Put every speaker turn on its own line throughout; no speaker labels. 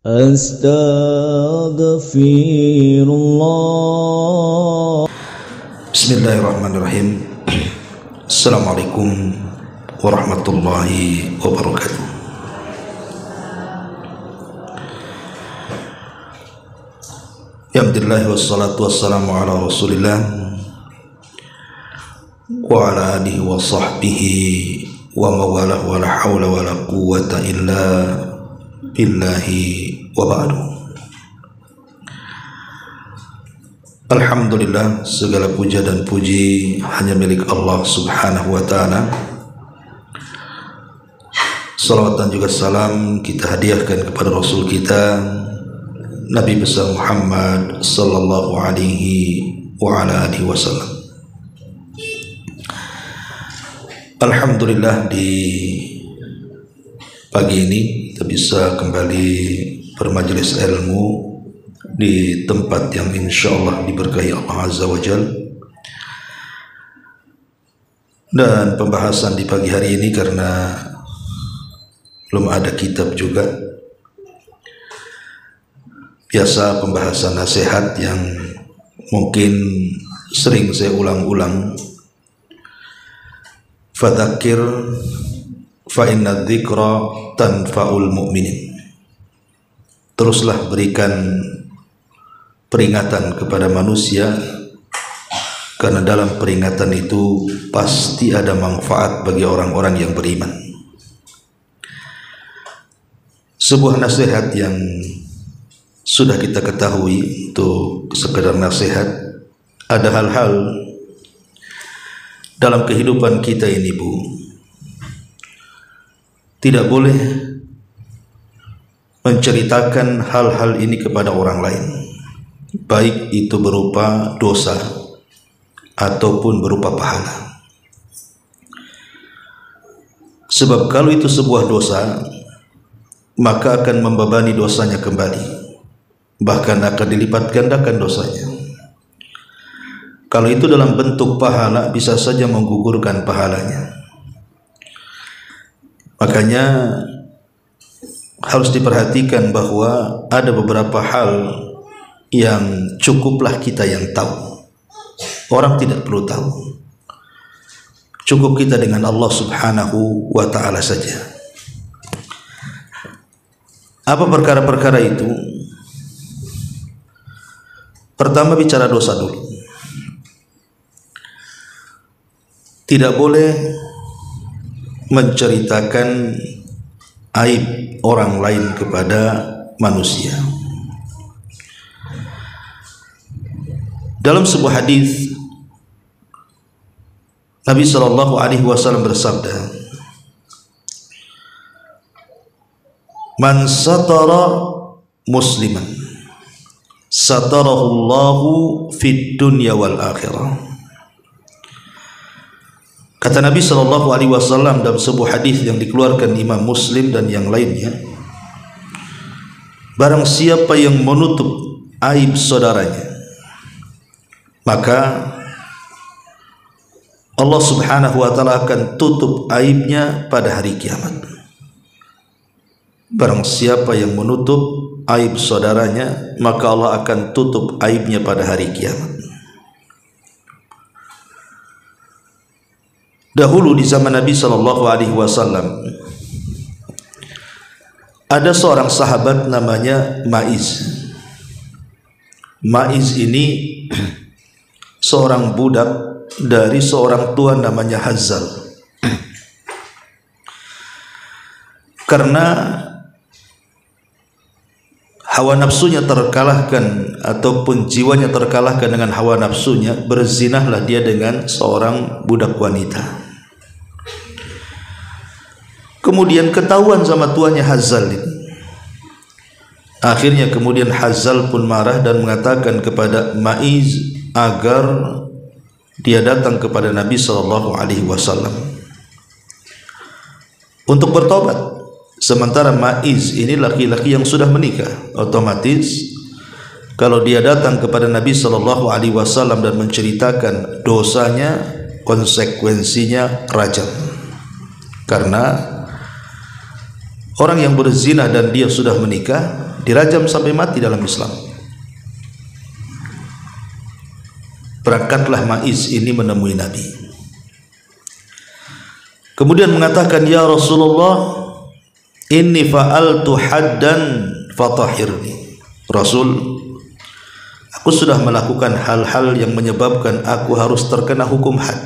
Astaghfirullah.
Bismillahirrahmanirrahim. Assalamualaikum warahmatullahi wabarakatuh. Alhamdulillah wassalatu wassalamu ala rasulillah wa ala alihi wa sahbihi wa mawalah wa la hawla wa la quwwata illa billahi wa ba'du. Alhamdulillah, segala puja dan puji hanya milik Allah subhanahu wa ta'ala. Salawat dan juga salam kita hadiahkan kepada Rasul kita Nabi besar Muhammad sallallahu alaihi wa ala alihi wasallam. Alhamdulillah, di pagi ini kita bisa kembali bermajelis ilmu di tempat yang insyaallah diberkahi Allah Azza wa Jalla. Dan pembahasan di pagi hari ini karena belum ada kitab juga, biasa pembahasan nasihat yang mungkin sering saya ulang-ulang. Fadzakir fa inna dzikra tanfa'ul mu'minin. Teruslah berikan peringatan kepada manusia, karena dalam peringatan itu pasti ada manfaat bagi orang-orang yang beriman. Sebuah nasihat yang sudah kita ketahui itu sekedar nasihat. Ada hal-hal dalam kehidupan kita ini, Bu, tidak boleh menceritakan hal-hal ini kepada orang lain, baik itu berupa dosa ataupun berupa pahala. Sebab kalau itu sebuah dosa, maka akan membebani dosanya kembali, bahkan akan dilipat gandakan dosanya. Kalau itu dalam bentuk pahala, bisa saja menggugurkan pahalanya. Makanya harus diperhatikan bahwa ada beberapa hal yang cukuplah kita yang tahu. Orang tidak perlu tahu. Cukup kita dengan Allah subhanahu wa ta'ala saja. Apa perkara-perkara itu? Pertama, bicara dosa dulu. Tidak boleh menceritakan aib orang lain kepada manusia. Dalam sebuah hadis Nabi sallallahu alaihi wasallam bersabda, "Man satara musliman satarahullahu fid dunya wal akhirah." Kata Nabi sallallahu alaihi wasallam dalam sebuah hadis yang dikeluarkan Imam Muslim dan yang lainnya, barang siapa yang menutup aib saudaranya, maka Allah subhanahu wa ta'ala akan tutup aibnya pada hari kiamat. Barang siapa yang menutup aib saudaranya, maka Allah akan tutup aibnya pada hari kiamat. Dahulu di zaman Nabi sallallahu alaihi wasallam ada seorang sahabat namanya Maiz. Maiz ini seorang budak dari seorang tua namanya Hazzal. Karena hawa nafsunya terkalahkan ataupun jiwanya terkalahkan dengan hawa nafsunya, berzinahlah dia dengan seorang budak wanita. Kemudian ketahuan sama tuannya Hazzal ini. Akhirnya kemudian Hazzal pun marah dan mengatakan kepada Maiz agar dia datang kepada Nabi sallallahu alaihi wasallam untuk bertobat. Sementara Maiz ini laki-laki yang sudah menikah, otomatis kalau dia datang kepada Nabi sallallahu alaihi wasallam dan menceritakan dosanya, konsekuensinya rajam. Karena orang yang berzina dan dia sudah menikah dirajam sampai mati dalam Islam. Berangkatlah Ma'iz ini menemui Nabi, kemudian mengatakan, ya Rasulullah, inni fa'altu haddan fatahhirni. Rasul, aku sudah melakukan hal-hal yang menyebabkan aku harus terkena hukum had,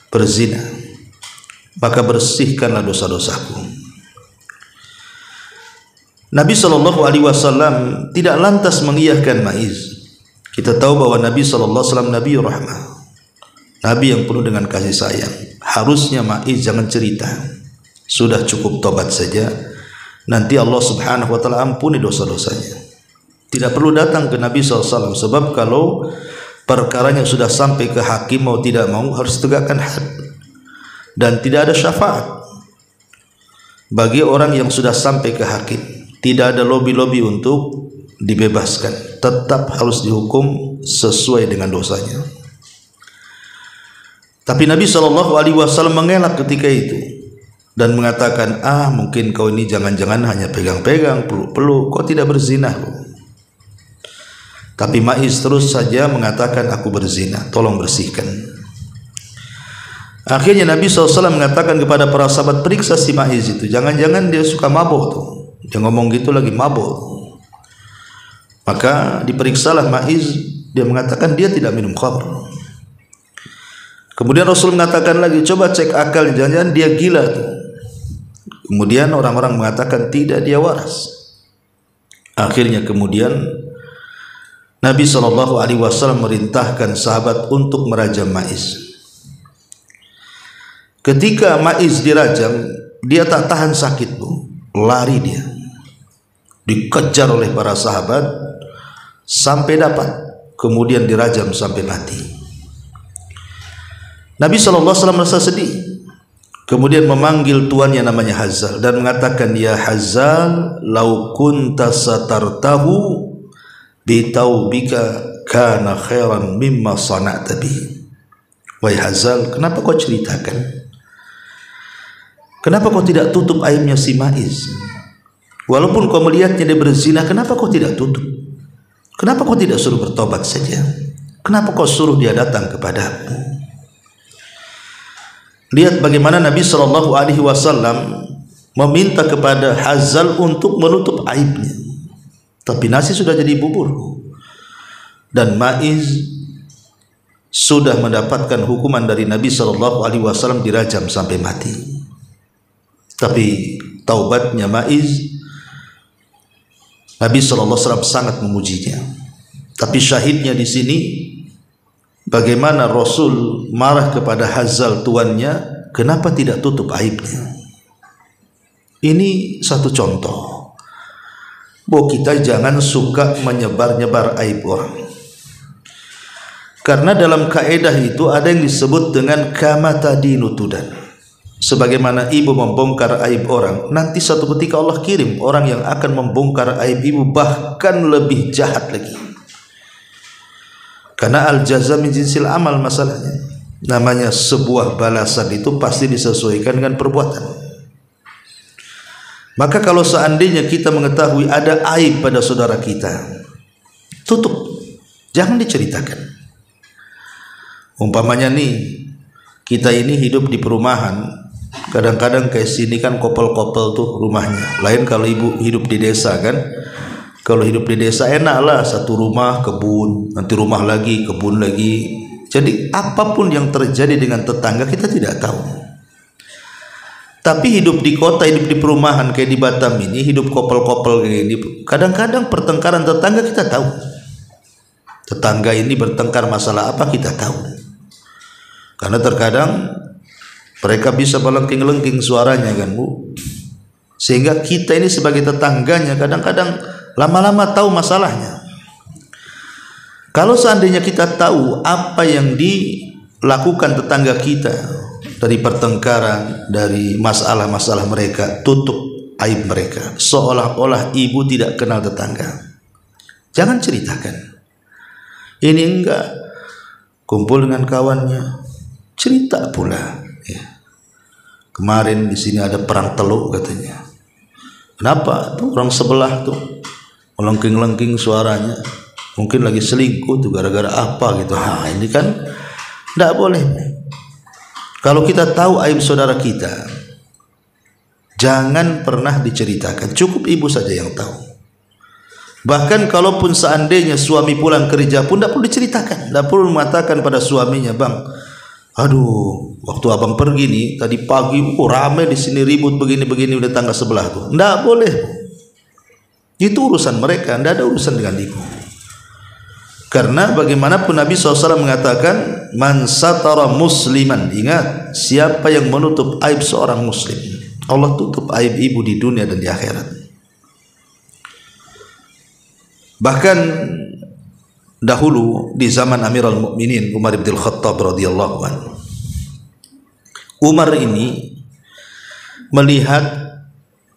berzina, maka bersihkanlah dosa-dosaku. Nabi SAW tidak lantas mengiyakan Ma'iz. Kita tahu bahwa Nabi SAW Nabi Rahmah, Nabi yang penuh dengan kasih sayang. Harusnya Ma'iz jangan cerita, sudah cukup tobat saja, nanti Allah Subhanahu wa Ta'ala ampuni dosa-dosanya. Tidak perlu datang ke Nabi SAW, sebab kalau perkaranya sudah sampai ke hakim, mau tidak mau harus tegakkan had, dan tidak ada syafaat bagi orang yang sudah sampai ke hakim. Tidak ada lobby-lobby untuk dibebaskan, tetap harus dihukum sesuai dengan dosanya. Tapi Nabi SAW mengelak ketika itu dan mengatakan, mungkin kau ini jangan-jangan hanya pegang-pegang, peluk-peluk, kau tidak berzina. Tapi Ma'iz terus saja mengatakan, aku berzina, tolong bersihkan. Akhirnya Nabi SAW mengatakan kepada para sahabat, periksa si Ma'iz itu, jangan-jangan dia suka mabuk tuh, dia ngomong gitu lagi mabuk. Maka diperiksalah Ma'iz, dia mengatakan dia tidak minum khamr. Kemudian Rasul mengatakan lagi, coba cek akal, jangan-jangan dia gila tuh. Kemudian orang-orang mengatakan tidak, dia waras. Akhirnya kemudian Nabi SAW merintahkan sahabat untuk merajam Ma'iz. Ketika Ma'iz dirajam, dia tak tahan sakit, Bu. Lari dia, dikejar oleh para sahabat sampai dapat, kemudian dirajam sampai mati. Nabi SAW merasa sedih, kemudian memanggil tuannya namanya Hazal dan mengatakan, ya Hazal, lau kunta satartahu bitaubika kana khairan mimma sana'ta bihi. Wahai Hazal, kenapa kau ceritakan? Kenapa kau tidak tutup aibnya si Ma'iz? Walaupun kau melihatnya dia berzina, kenapa kau tidak tutup? Kenapa kau tidak suruh bertobat saja? Kenapa kau suruh dia datang kepadamu? Lihat bagaimana Nabi SAW meminta kepada Hazal untuk menutup aibnya, tapi nasi sudah jadi bubur dan Ma'iz sudah mendapatkan hukuman dari Nabi SAW, dirajam sampai mati. Tapi taubatnya Ma'iz, Nabi SAW sangat memujinya. Tapi syahidnya di sini, bagaimana Rasul marah kepada Hazal tuannya, kenapa tidak tutup aibnya? Ini satu contoh bahwa kita jangan suka menyebar-nyebar aib orang. Karena dalam kaedah itu ada yang disebut dengan kama tadinu tudan. Sebagaimana ibu membongkar aib orang, nanti satu ketika Allah kirim orang yang akan membongkar aib ibu, bahkan lebih jahat lagi. Karena al-jaza min jinsil amal, masalahnya namanya sebuah balasan itu pasti disesuaikan dengan perbuatan. Maka kalau seandainya kita mengetahui ada aib pada saudara kita, tutup, jangan diceritakan. Umpamanya nih, kita ini hidup di perumahan, kadang-kadang kayak sini kan kopel-kopel tuh rumahnya. Lain kalau ibu hidup di desa kan. Kalau hidup di desa enaklah, satu rumah kebun, nanti rumah lagi, kebun lagi. Jadi apapun yang terjadi dengan tetangga kita tidak tahu. Tapi hidup di kota, hidup di perumahan kayak di Batam ini, hidup kopel-kopel kayak gini, kadang-kadang pertengkaran tetangga kita tahu. Tetangga ini bertengkar masalah apa kita tahu. Karena terkadang mereka bisa melengking-lengking suaranya kan, Bu. Sehingga kita ini sebagai tetangganya kadang-kadang lama-lama tahu masalahnya. Kalau seandainya kita tahu apa yang dilakukan tetangga kita dari pertengkaran, dari masalah-masalah mereka, tutup aib mereka, seolah-olah ibu tidak kenal tetangga. Jangan ceritakan. Ini enggak, kumpul dengan kawannya, cerita pula. Ya. Kemarin di sini ada perang teluk katanya. Kenapa? Tuh orang sebelah tuh melengking-lengking suaranya, mungkin lagi selingkuh tuh gara-gara apa gitu. Ini kan tidak boleh. Kalau kita tahu aib saudara kita, jangan pernah diceritakan, cukup ibu saja yang tahu. Bahkan kalaupun seandainya suami pulang kerja pun tidak perlu diceritakan, tidak perlu mengatakan pada suaminya, bang, aduh, waktu abang pergi nih tadi pagi, ramai di sini ribut begini-begini udah tangga sebelah tuh. Tidak boleh. Itu urusan mereka, tidak ada urusan dengan ibu. Karena bagaimanapun Nabi SAW mengatakan, man satara musliman, ingat, siapa yang menutup aib seorang muslim, Allah tutup aib ibu di dunia dan di akhirat. Bahkan dahulu di zaman Amirul Mukminin Umar bin Khattab radhiyallahu anhu, Umar ini melihat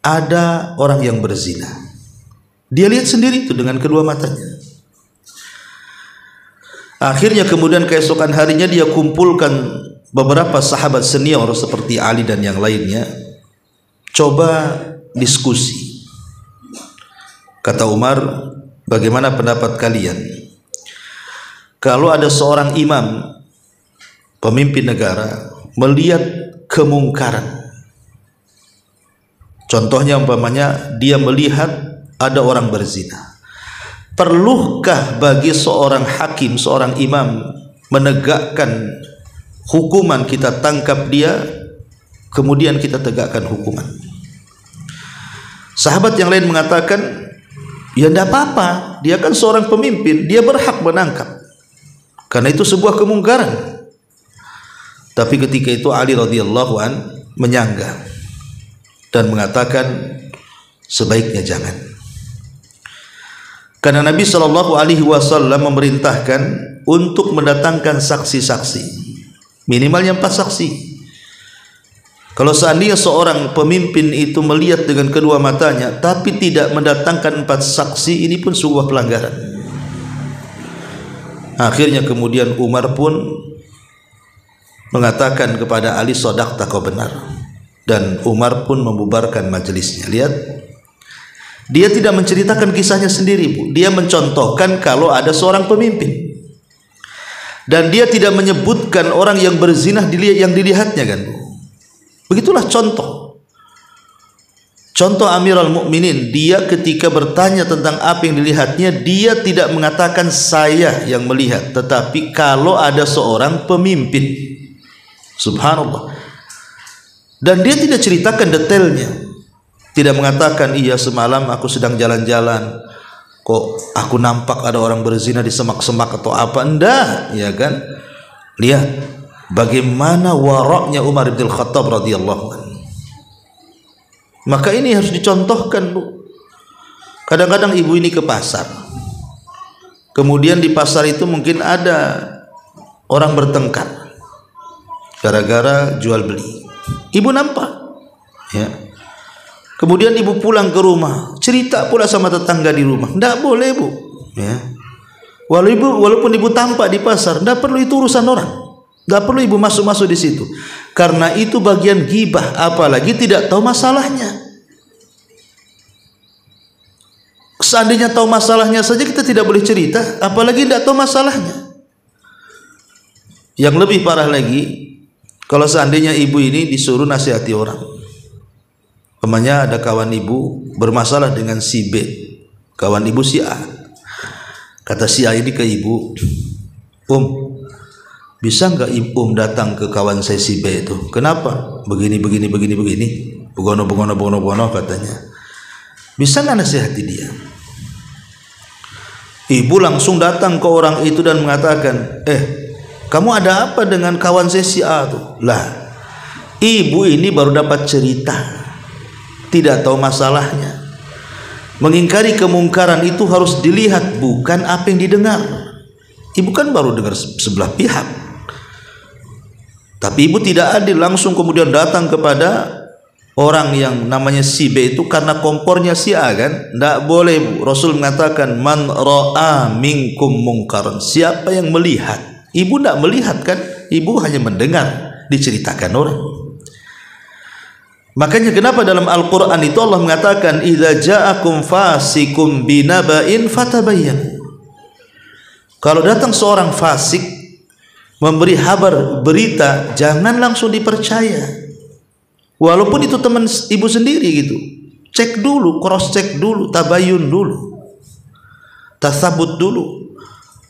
ada orang yang berzina. Dia lihat sendiri itu dengan kedua matanya. Akhirnya kemudian keesokan harinya dia kumpulkan beberapa sahabat senior seperti Ali dan yang lainnya, coba diskusi. Kata Umar, bagaimana pendapat kalian kalau ada seorang imam, pemimpin negara, melihat kemungkaran? Contohnya umpamanya dia melihat ada orang berzina. Perlukah bagi seorang hakim, seorang imam menegakkan hukuman, kita tangkap dia kemudian kita tegakkan hukuman? Sahabat yang lain mengatakan, ya tidak apa-apa, dia kan seorang pemimpin, dia berhak menangkap karena itu sebuah kemungkaran. Tapi ketika itu Ali radhiyallahu an menyanggah dan mengatakan sebaiknya jangan. Karena Nabi SAW memerintahkan untuk mendatangkan saksi-saksi, minimalnya 4 saksi. Kalau seandainya seorang pemimpin itu melihat dengan kedua matanya tapi tidak mendatangkan 4 saksi, ini pun sebuah pelanggaran. Akhirnya kemudian Umar pun mengatakan kepada Ali, shadaqta, kau benar. Dan Umar pun membubarkan majelisnya. Lihat, dia tidak menceritakan kisahnya sendiri, Bu. Dia mencontohkan kalau ada seorang pemimpin. Dan dia tidak menyebutkan orang yang berzinah yang dilihatnya, kan, Bu. Begitulah contoh. Contoh Amirul Mukminin, dia ketika bertanya tentang apa yang dilihatnya, dia tidak mengatakan saya yang melihat, tetapi kalau ada seorang pemimpin. Subhanallah. Dan dia tidak ceritakan detailnya. Tidak mengatakan, iya semalam aku sedang jalan-jalan, kok aku nampak ada orang berzina di semak-semak atau apa. Enggak, ya kan? Lihat bagaimana waraknya Umar bin Khattab radhiyallahu anhu. Maka ini harus dicontohkan, Bu. Kadang-kadang ibu ini ke pasar, kemudian di pasar itu mungkin ada orang bertengkar gara-gara jual beli. Ibu nampak, ya. Kemudian ibu pulang ke rumah, cerita pula sama tetangga di rumah. Tidak boleh, Bu, ya. Walaupun ibu tampak di pasar, tidak perlu, itu urusan orang. Tidak perlu ibu masuk-masuk di situ, karena itu bagian ghibah, apalagi tidak tahu masalahnya. Seandainya tahu masalahnya saja kita tidak boleh cerita, apalagi tidak tahu masalahnya. Yang lebih parah lagi, kalau seandainya ibu ini disuruh nasihati orang. Umpamanya ada kawan ibu bermasalah dengan si B, kawan ibu si A. Kata si A ini ke ibu, bisa nggak datang ke kawan saya si B itu? Kenapa? Begini begono katanya. Bisa nggak nasihati dia? Ibu langsung datang ke orang itu dan mengatakan, kamu ada apa dengan kawan saya si A tuh? Lah, ibu ini baru dapat cerita, tidak tahu masalahnya. Mengingkari kemungkaran itu harus dilihat, bukan apa yang didengar. Ibu kan baru dengar sebelah pihak. Tapi ibu tidak adil, langsung kemudian datang kepada orang yang namanya si B itu karena kompornya si A, kan? Tidak boleh, Bu. Rasul mengatakan, man ra'a minkum mungkaran, siapa yang melihat. Ibu tidak melihat, kan? Ibu hanya mendengar diceritakan orang. Makanya kenapa dalam Al-Quran itu Allah mengatakan idza ja'akum fasikum binaba'in fatabayyan. Kalau datang seorang fasik memberi kabar, berita, jangan langsung dipercaya. Walaupun itu teman ibu sendiri gitu. Cek dulu, cross check dulu, tabayun dulu, tasabut dulu.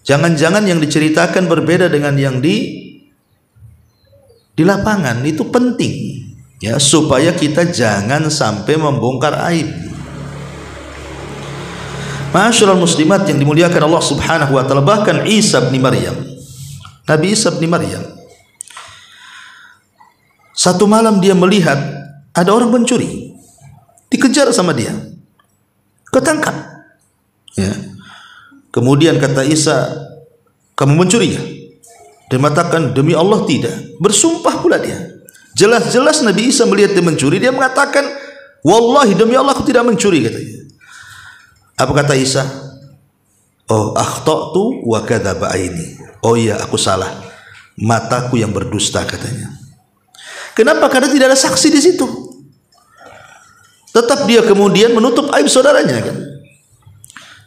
Jangan-jangan yang diceritakan berbeda dengan yang di lapangan. Itu penting ya, supaya kita jangan sampai membongkar aib. Ma'asyiral muslimat yang dimuliakan Allah Subhanahu wa taala, bahkan Isa bin Maryam, Nabi Isa bin Maryam, satu malam dia melihat ada orang mencuri, dikejar sama dia, ketangkap ya. Kemudian kata Isa, kamu mencuri ya? Dia mengatakan, demi Allah tidak. Bersumpah pula dia. Jelas-jelas Nabi Isa melihat dia mencuri, dia mengatakan, wallahi demi Allah aku tidak mencuri, katanya. Apa kata Isa? Oh, akhta'tu wa kadzaba aini. Oh iya, aku salah, mataku yang berdusta, katanya. Kenapa? Karena tidak ada saksi di situ. Tetap dia kemudian menutup aib saudaranya kan.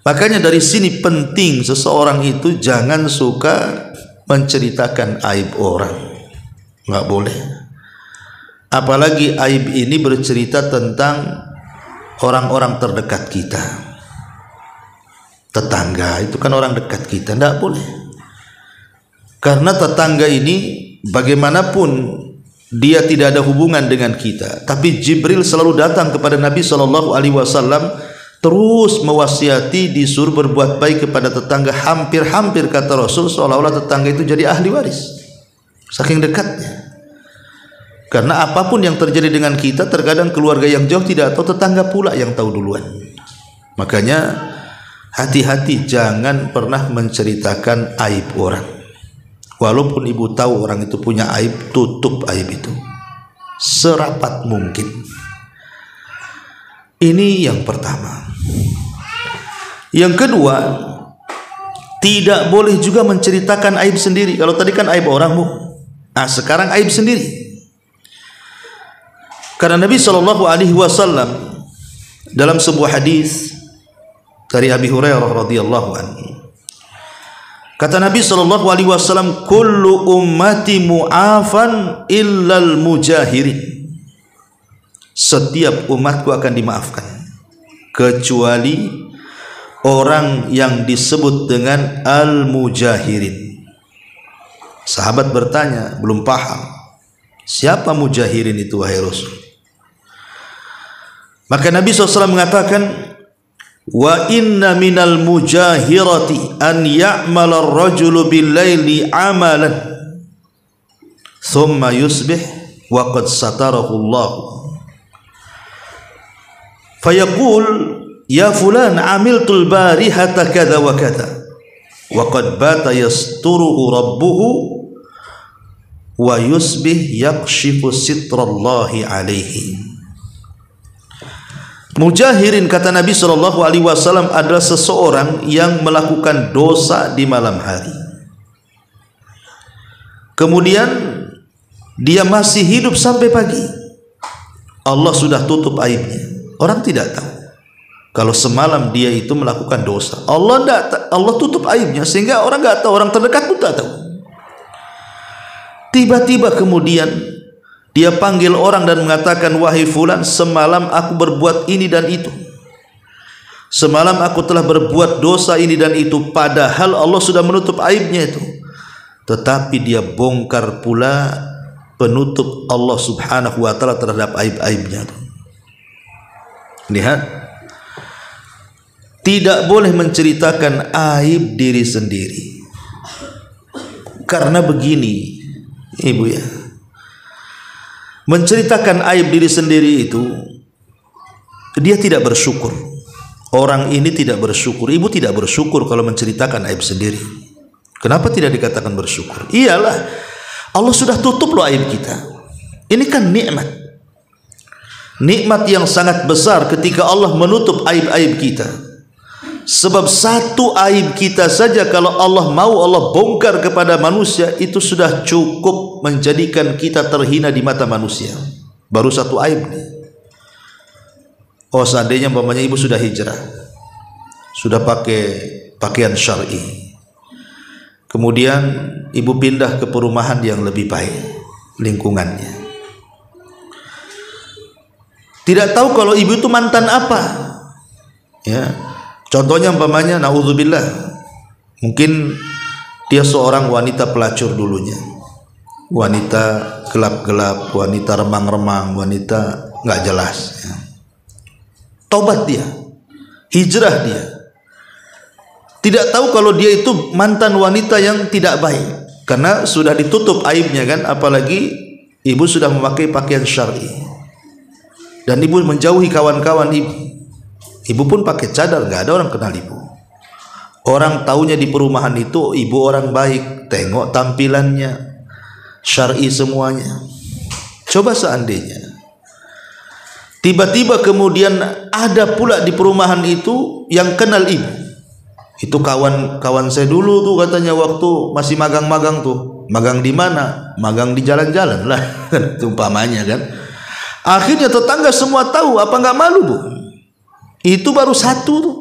Makanya dari sini penting seseorang itu jangan suka menceritakan aib orang, nggak boleh. Apalagi aib ini bercerita tentang orang-orang terdekat kita, tetangga itu kan orang dekat kita, nggak boleh. Karena tetangga ini bagaimanapun dia tidak ada hubungan dengan kita, tapi Jibril selalu datang kepada Nabi SAW terus mewasiati, disuruh berbuat baik kepada tetangga. Hampir-hampir kata Rasul seolah-olah tetangga itu jadi ahli waris, saking dekatnya. Karena apapun yang terjadi dengan kita, terkadang keluarga yang jauh tidak tahu, tetangga pula yang tahu duluan. Makanya hati-hati, jangan pernah menceritakan aib orang. Walaupun ibu tahu orang itu punya aib, tutup aib itu serapat mungkin. Ini yang pertama. Yang kedua, tidak boleh juga menceritakan aib sendiri. Kalau tadi kan aib orangmu, sekarang aib sendiri. Karena Nabi SAW dalam sebuah hadis dari Abi Hurairah radhiyallahu anhu, kata Nabi SAW, kullu ummati mu'afan illal mujahirin. Setiap umatku akan dimaafkan kecuali orang yang disebut dengan al-mujahirin. Sahabat bertanya, belum paham, siapa mujahirin itu wahai Rasul? Maka Nabi SAW mengatakan, wa inna minal mujahirati an ya'mala ar-rajulu bil-laili amalan thumma yusbih wa qad satarahu Allah fayaqul ya fulan amiltul barihata kadha wa kadha wa qad bata yasturuhu rabbuhu wa yusbih yakshifu sitrallahi alaihi. Mujahirin, kata Nabi SAW, adalah seseorang yang melakukan dosa di malam hari, kemudian dia masih hidup sampai pagi. Allah sudah tutup aibnya, orang tidak tahu kalau semalam dia itu melakukan dosa. Allah tutup aibnya sehingga orang nggak tahu, orang terdekat pun tak tahu. Tiba-tiba kemudian dia panggil orang dan mengatakan, wahai fulan, semalam aku berbuat ini dan itu, semalam aku telah berbuat dosa ini dan itu. Padahal Allah sudah menutup aibnya itu, tetapi dia bongkar pula penutup Allah Subhanahu wa ta'ala terhadap aib-aibnya. Lihat, tidak boleh menceritakan aib diri sendiri. Karena begini ibu ya, menceritakan aib diri sendiri itu dia tidak bersyukur. Orang ini tidak bersyukur. Ibu tidak bersyukur kalau menceritakan aib sendiri. Kenapa tidak dikatakan bersyukur? Iyalah, Allah sudah tutup loh aib kita. Ini kan nikmat, nikmat yang sangat besar ketika Allah menutup aib-aib kita. Sebab satu aib kita saja kalau Allah mau, Allah bongkar kepada manusia, itu sudah cukup menjadikan kita terhina di mata manusia. baru satu aib nih. Oh, seandainya umpamanya ibu sudah hijrah, sudah pakai pakaian syar'i, kemudian ibu pindah ke perumahan yang lebih baik lingkungannya, tidak tahu kalau ibu itu mantan apa, ya. Contohnya umpamanya, naudzubillah, mungkin dia seorang wanita pelacur dulunya, wanita gelap-gelap, wanita remang-remang, wanita nggak jelas, ya. Tobat dia, hijrah dia, tidak tahu kalau dia itu mantan wanita yang tidak baik, karena sudah ditutup aibnya kan. Apalagi ibu sudah memakai pakaian syar'i dan ibu menjauhi kawan-kawan ibu. Ibu pun pakai cadar, nggak ada orang kenal ibu. Orang taunya di perumahan itu ibu orang baik, tengok tampilannya syar'i semuanya. Coba seandainya tiba-tiba kemudian ada pula di perumahan itu yang kenal ibu. Itu kawan-kawan saya dulu tuh, katanya waktu masih magang-magang tuh. Magang di mana? Magang di jalan-jalan lah, umpamanya kan. Akhirnya tetangga semua tahu, apa nggak malu, Bu? Itu baru satu tuh.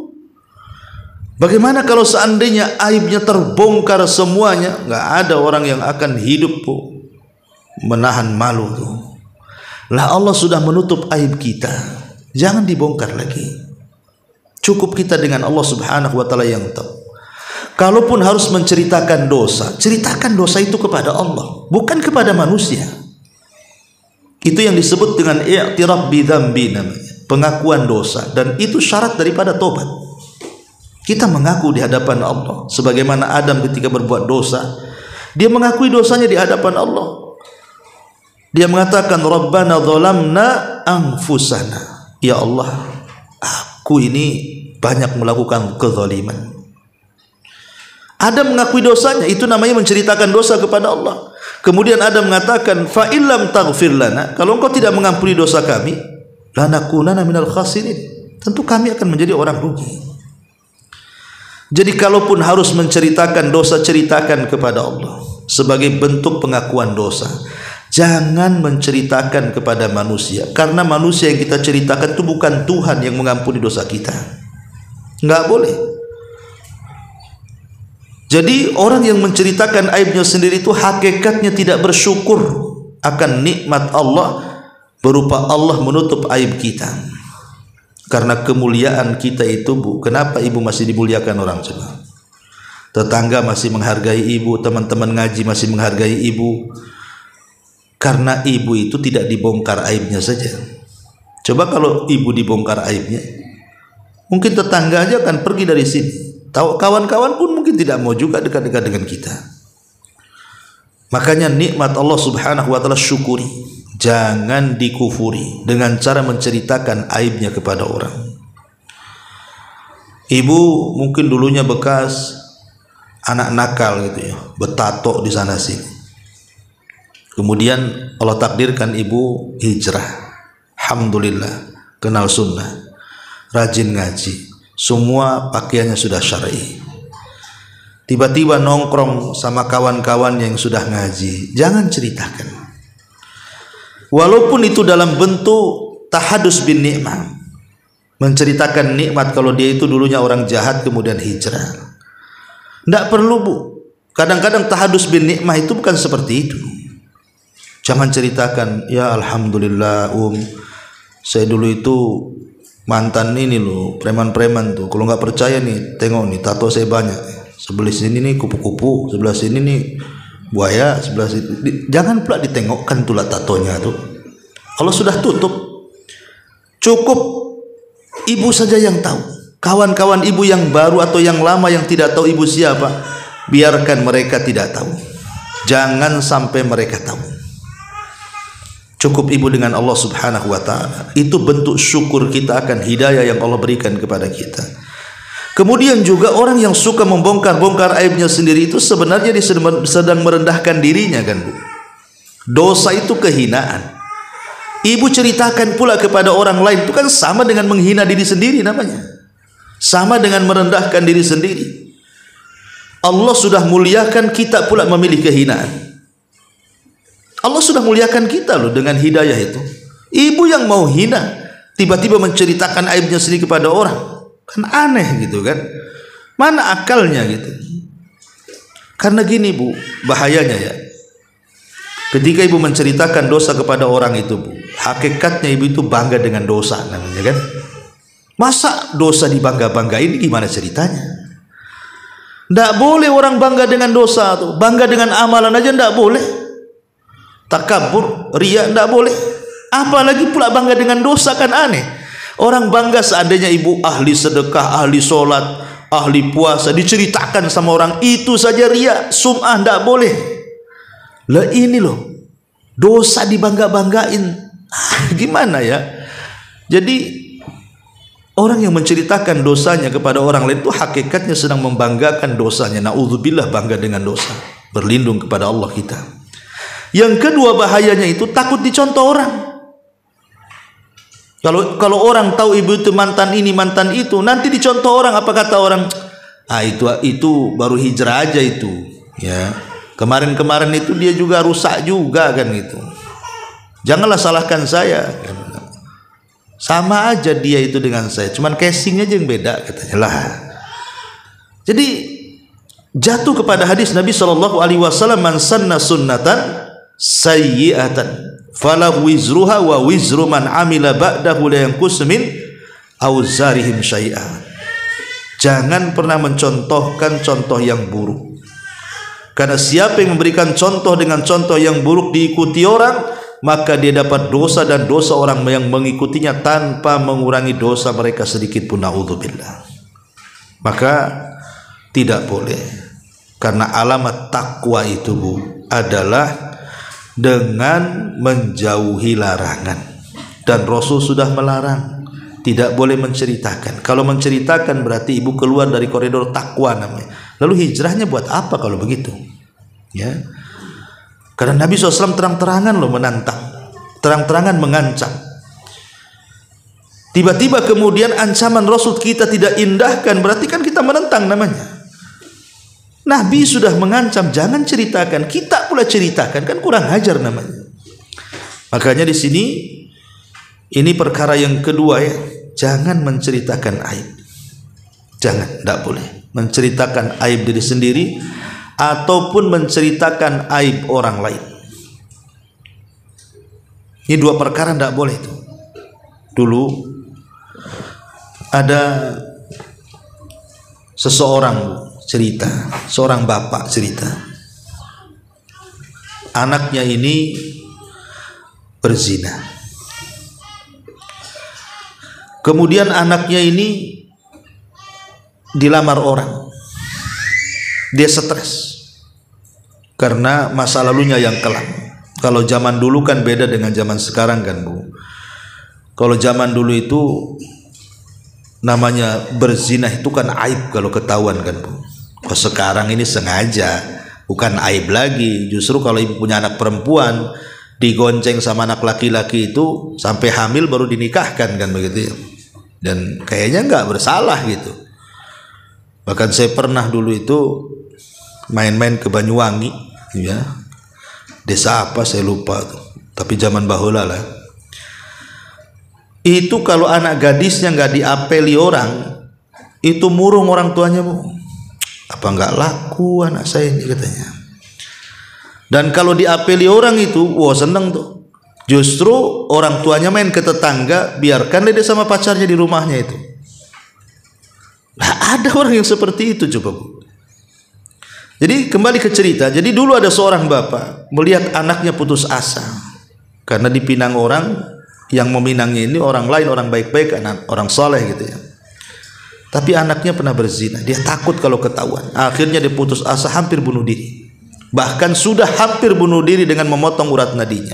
Bagaimana kalau seandainya aibnya terbongkar semuanya? Nggak ada orang yang akan hidup, Bu, menahan malu tuh. Lah Allah sudah menutup aib kita, jangan dibongkar lagi. Cukup kita dengan Allah Subhanahu wa ta'ala yang tahu. Kalaupun harus menceritakan dosa, ceritakan dosa itu kepada Allah, bukan kepada manusia. Itu yang disebut dengan i'tiraf bidzambi namanya, pengakuan dosa, dan itu syarat daripada tobat. Kita mengaku di hadapan Allah, sebagaimana Adam ketika berbuat dosa, dia mengakui dosanya di hadapan Allah. Dia mengatakan, Rabbana zalamna anfusana. Ya Allah, aku ini banyak melakukan kezaliman. Adam mengakui dosanya, itu namanya menceritakan dosa kepada Allah. Kemudian Adam mengatakan, fa illam taghfir lana, kalau engkau tidak mengampuni dosa kami, lanakunanna minal khasirin, tentu kami akan menjadi orang rugi. Jadi kalaupun harus menceritakan dosa, ceritakan kepada Allah sebagai bentuk pengakuan dosa. Jangan menceritakan kepada manusia, karena manusia yang kita ceritakan itu bukan Tuhan yang mengampuni dosa kita. Nggak boleh. Jadi orang yang menceritakan aibnya sendiri itu hakikatnya tidak bersyukur akan nikmat Allah, berupa Allah menutup aib kita. Karena kemuliaan kita itu, Bu, kenapa ibu masih dimuliakan orang coba? Tetangga masih menghargai ibu, teman-teman ngaji masih menghargai ibu, karena ibu itu tidak dibongkar aibnya saja. Coba kalau ibu dibongkar aibnya, mungkin tetangga aja akan pergi dari sini. Kawan-kawan pun mungkin tidak mau juga dekat-dekat dengan kita. Makanya nikmat Allah Subhanahu wa ta'ala syukuri, jangan dikufuri dengan cara menceritakan aibnya kepada orang. Ibu mungkin dulunya bekas anak nakal gitu ya, betato di sana sini. Kemudian Allah takdirkan ibu hijrah, alhamdulillah, kenal sunnah, rajin ngaji, semua pakaiannya sudah syar'i. Tiba-tiba nongkrong sama kawan-kawan yang sudah ngaji, jangan ceritakan. Walaupun itu dalam bentuk tahadus bin nikmah, menceritakan nikmat kalau dia itu dulunya orang jahat kemudian hijrah. Tidak perlu, Bu. Kadang-kadang tahadus bin nikmah itu bukan seperti itu. Jangan ceritakan, ya alhamdulillah saya dulu itu mantan ini loh, preman-preman tuh. Kalau nggak percaya nih, tengok nih tato saya banyak. Sebelah sini nih kupu-kupu, sebelah sini nih buaya, sebelah sini. Jangan pula ditengokkan tulah tatonya tuh. Allah sudah tutup. Cukup ibu saja yang tahu. Kawan-kawan ibu yang baru atau yang lama yang tidak tahu ibu siapa, biarkan mereka tidak tahu. Jangan sampai mereka tahu. Cukup ibu dengan Allah Subhanahu wa ta'ala. Itu bentuk syukur kita akan hidayah yang Allah berikan kepada kita. Kemudian juga orang yang suka membongkar-bongkar aibnya sendiri itu sebenarnya dia sedang merendahkan dirinya kan, Bu. Dosa itu kehinaan. Ibu ceritakan pula kepada orang lain, itu kan sama dengan menghina diri sendiri namanya. Sama dengan merendahkan diri sendiri. Allah sudah muliakan, kita pula memilih kehinaan. Allah sudah muliakan kita loh dengan hidayah itu. Ibu yang mau hina tiba-tiba menceritakan aibnya sendiri kepada orang, kan aneh gitu kan. Mana akalnya gitu. Karena gini Bu, bahayanya ya, ketika ibu menceritakan dosa kepada orang itu Bu, hakikatnya ibu itu bangga dengan dosa namanya kan. Masa dosa dibangga-banggain, gimana ceritanya? Tidak boleh orang bangga dengan dosa tuh. Bangga dengan amalan aja tidak boleh. Takabur, riya tidak boleh. Apalagi pula bangga dengan dosa, kan aneh. Orang bangga seandainya ibu ahli sedekah, ahli sholat, ahli puasa, diceritakan sama orang, itu saja riya, sum'ah, tidak boleh. Lah ini loh, dosa dibangga-banggain. Gimana ya? Jadi orang yang menceritakan dosanya kepada orang lain itu hakikatnya sedang membanggakan dosanya. Na'udzubillah, bangga dengan dosa. Berlindung kepada Allah kita. Yang kedua bahayanya itu takut dicontoh orang. Kalau orang tahu ibu itu mantan ini, mantan itu, nanti dicontoh orang, apa kata orang? Ah itu baru hijrah aja itu. Ya. Kemarin-kemarin itu dia juga rusak juga kan gitu. Janganlah salahkan saya. Sama aja dia itu dengan saya, cuman casingnya aja yang beda katanya lah. Jadi jatuh kepada hadis Nabi SAW, man sanna sunnatan sayyi'atan falahu wizruha wa wizru man amila ba'dahu la yanqus min auzarihim syai'a. Jangan pernah mencontohkan contoh yang buruk, karena siapa yang memberikan contoh dengan contoh yang buruk diikuti orang, maka dia dapat dosa dan dosa orang yang mengikutinya tanpa mengurangi dosa mereka sedikit pun. Na'udzubillah. Maka tidak boleh, karena alamat takwa itu Bu adalah dengan menjauhi larangan, dan Rasul sudah melarang. Tidak boleh menceritakan. Kalau menceritakan berarti ibu keluar dari koridor takwa namanya. Lalu hijrahnya buat apa kalau begitu? Ya. Karena Nabi SAW terang-terangan loh menantang, terang-terangan mengancam. Tiba-tiba kemudian ancaman Rasul kita tidak indahkan, berarti kan kita menentang namanya. Nabi sudah mengancam, jangan ceritakan, kita pula ceritakan, kan kurang ajar namanya. Makanya di sini ini perkara yang kedua ya, jangan menceritakan aib. Jangan, tidak boleh menceritakan aib diri sendiri ataupun menceritakan aib orang lain. Ini dua perkara tidak boleh itu. Dulu ada seseorang cerita, seorang bapak cerita, anaknya ini berzina. Kemudian anaknya ini dilamar orang. Dia stres karena masa lalunya yang kelam. Kalau zaman dulu kan beda dengan zaman sekarang kan Bu. Kalau zaman dulu itu namanya berzina itu kan aib kalau ketahuan kan Bu. Kalau sekarang ini sengaja, bukan aib lagi. Justru kalau ibu punya anak perempuan digonceng sama anak laki-laki itu sampai hamil baru dinikahkan kan begitu ya. Dan kayaknya nggak bersalah gitu. Bahkan saya pernah dulu itu main-main ke Banyuwangi ya. Desa apa saya lupa tuh. Tapi zaman bahula lah. Itu kalau anak gadisnya nggak diapeli orang, itu murung orang tuanya Bu. Apa nggak laku anak saya ini katanya. Dan kalau diapeli orang itu, wah seneng tuh. Justru orang tuanya main ke tetangga, biarkan dia sama pacarnya di rumahnya itu. Nah, ada orang yang seperti itu coba Bu. Jadi kembali ke cerita. Jadi dulu ada seorang bapak melihat anaknya putus asa karena dipinang orang, yang meminangnya ini orang lain, orang baik-baik, orang soleh gitu ya. Tapi anaknya pernah berzina. Dia takut kalau ketahuan. Akhirnya dia putus asa, hampir bunuh diri. Bahkan sudah hampir bunuh diri dengan memotong urat nadinya.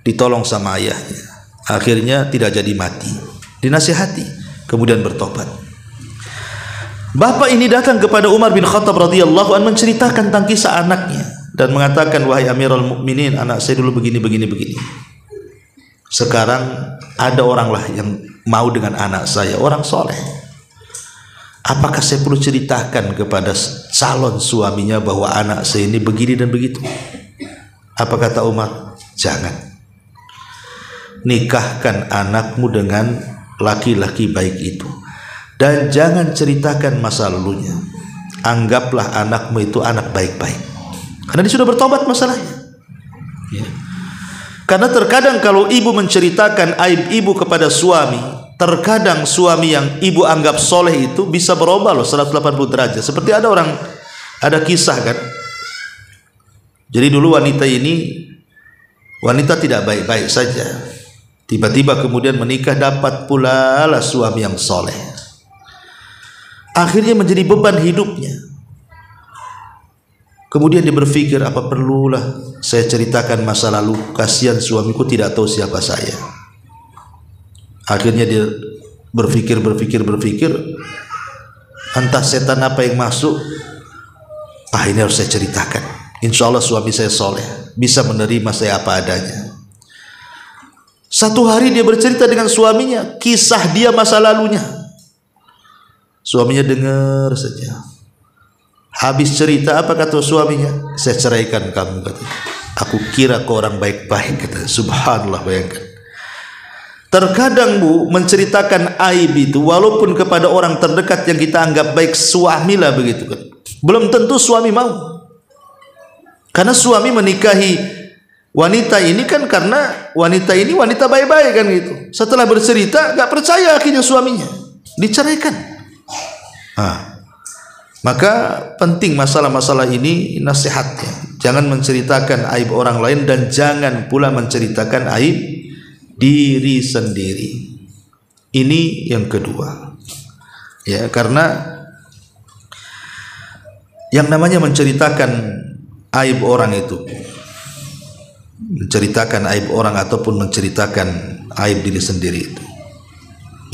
Ditolong sama ayahnya. Akhirnya tidak jadi mati. Dinasihati, kemudian bertobat. Bapak ini datang kepada Umar bin Khattab radhiyallahu anhu menceritakan tentang kisah anaknya dan mengatakan, wahai Amirul Mukminin, anak saya dulu begini. Sekarang ada orang lah yang mau dengan anak saya, orang soleh. Apakah saya perlu ceritakan kepada calon suaminya bahwa anak saya ini begini dan begitu? Apa kata Umar? Jangan. nikahkan anakmu dengan laki-laki baik itu, dan jangan ceritakan masa lalunya. Anggaplah anakmu itu anak baik-baik, karena dia sudah bertobat masalahnya. Ya. Karena terkadang kalau ibu menceritakan aib ibu kepada suami, terkadang suami yang ibu anggap soleh itu bisa berubah loh 180 derajat. Seperti ada kisah kan. Jadi dulu wanita tidak baik-baik saja. Tiba-tiba kemudian menikah, dapat pula lah suami yang soleh. Akhirnya menjadi beban hidupnya. Kemudian dia berpikir, apa perlulah saya ceritakan masa lalu, kasihan suamiku tidak tahu siapa saya. Akhirnya dia berpikir, entah setan apa yang masuk, ini harus saya ceritakan. Insya Allah suami saya soleh, bisa menerima saya apa adanya. Satu hari dia bercerita dengan suaminya, kisah dia masa lalunya. Suaminya dengar saja. Habis cerita, apa kata suaminya? Saya ceraikan kamu, kata. Aku kira kau orang baik-baik, kata. Subhanallah, bayangkan. Terkadang Bu, menceritakan aib itu walaupun kepada orang terdekat yang kita anggap baik, suamilah begitu kan. Belum tentu suami mau. Karena suami menikahi wanita ini kan karena wanita ini wanita baik-baik kan gitu. Setelah bercerita gak percaya akhirnya suaminya, diceraikan. Maka penting masalah-masalah ini nasihatnya. Jangan menceritakan aib orang lain dan jangan pula menceritakan aib diri sendiri. Ini yang kedua. Ya, karena yang namanya menceritakan aib orang itu, menceritakan aib orang ataupun menceritakan aib diri sendiri itu,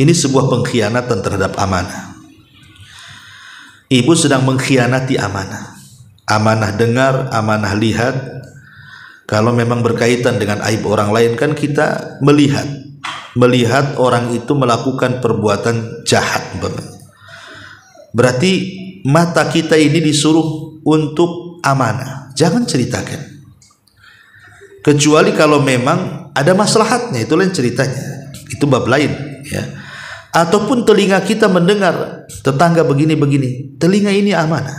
ini sebuah pengkhianatan terhadap amanah. Ibu sedang mengkhianati amanah. Amanah dengar, amanah lihat. Kalau memang berkaitan dengan aib orang lain kan kita melihat orang itu melakukan perbuatan jahat. Berarti mata kita ini disuruh untuk amanah. Jangan ceritakan. Kecuali kalau memang ada maslahatnya, itu lain ceritanya. Itu bab lain, ya. Ataupun telinga kita mendengar tetangga begini-begini, telinga ini amanah.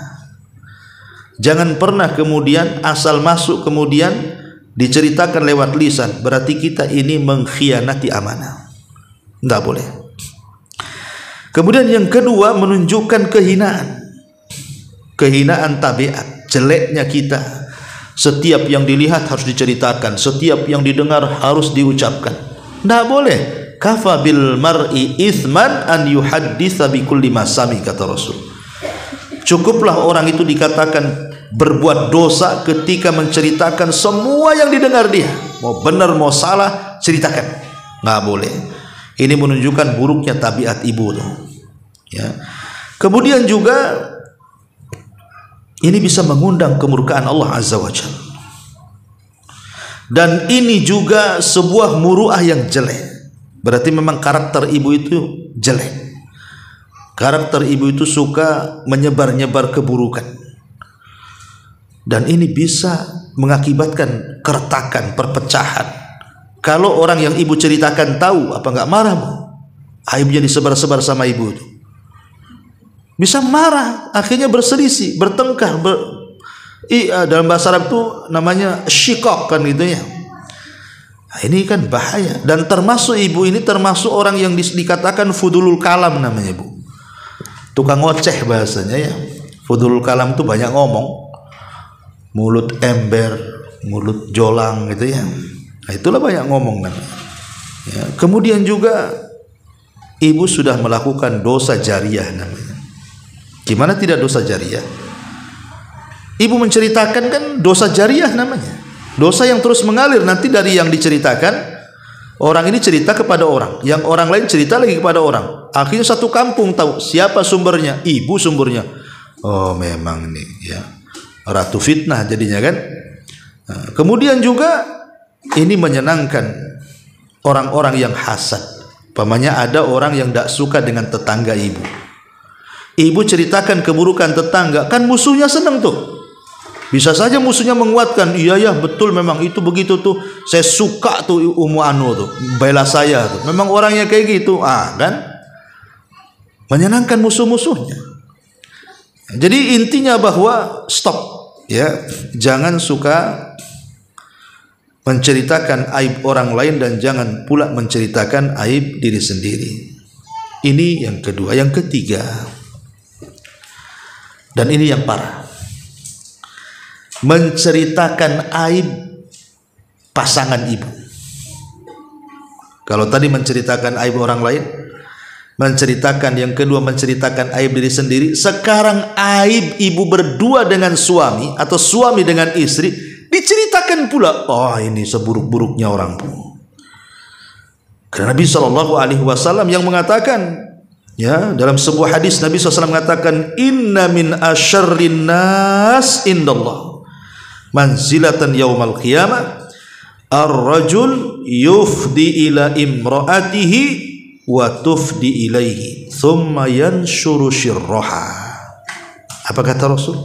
Jangan pernah kemudian asal masuk kemudian diceritakan lewat lisan, berarti kita ini mengkhianati amanah. Tidak boleh. Kemudian yang kedua, menunjukkan kehinaan tabiat, jeleknya kita. Setiap yang dilihat harus diceritakan, setiap yang didengar harus diucapkan. Tidak boleh. Kafa bil mar'i ithman an yuhadditsa bi kulli ma sami, kata Rasul. Cukuplah orang itu dikatakan berbuat dosa ketika menceritakan semua yang didengar dia. Mau benar mau salah ceritakan. Nggak boleh. Ini menunjukkan buruknya tabiat ibu tuh. Ya. Kemudian juga ini bisa mengundang kemurkaan Allah Azza wa Jalla. Dan ini juga sebuah muru'ah yang jelek. Berarti memang karakter ibu itu jelek. Karakter ibu itu suka menyebar-nyebar keburukan. Dan ini bisa mengakibatkan keretakan, perpecahan. Kalau orang yang ibu ceritakan tahu, apa nggak marah Bu? Aibnya disebar-sebar sama ibu itu. Bisa marah, akhirnya berselisih, bertengkar. Dalam bahasa Arab itu namanya syikok kan gitu ya. Nah, ini kan bahaya. Dan termasuk ibu ini termasuk orang yang dikatakan fudulul kalam namanya Bu. Tukang ngoceh bahasanya ya. Fudulul kalam itu banyak ngomong. Mulut ember, mulut jolang gitu ya. Nah, itulah banyak ngomong namanya. Ya, kemudian juga ibu sudah melakukan dosa jariah namanya. Gimana tidak dosa jariah? Ibu menceritakan kan dosa jariah namanya. Dosa yang terus mengalir, nanti dari yang diceritakan, orang ini cerita kepada orang, yang orang lain cerita lagi kepada orang. Akhirnya satu kampung tahu siapa sumbernya, ibu sumbernya. Oh memang nih ya, ratu fitnah jadinya kan. Nah, kemudian juga ini menyenangkan orang-orang yang hasad. Umpamanya ada orang yang tidak suka dengan tetangga ibu. Ibu ceritakan keburukan tetangga, kan musuhnya senang tuh. Bisa saja musuhnya menguatkan, iya ya betul memang itu begitu tuh, saya suka tuh Ummu Anu tuh, bela saya tuh, memang orangnya kayak gitu, kan menyenangkan musuh-musuhnya. Jadi intinya bahwa stop, ya, jangan suka menceritakan aib orang lain dan jangan pula menceritakan aib diri sendiri. Ini yang kedua. Yang ketiga, dan ini yang parah, menceritakan aib pasangan ibu. Kalau tadi menceritakan aib orang lain, menceritakan, yang kedua menceritakan aib diri sendiri, sekarang aib ibu berdua dengan suami atau suami dengan istri diceritakan pula. Oh, ini seburuk-buruknya orang pun. Karena Nabi SAW yang mengatakan, ya, dalam sebuah hadis Nabi SAW mengatakan, inna min asyarrin nas indallah manzilatan yaumal qiyamah ar-rajul yufdi ila imra'atihi wa tufdi ilaihi thumma yanshuru syirraha. Apa kata Rasul?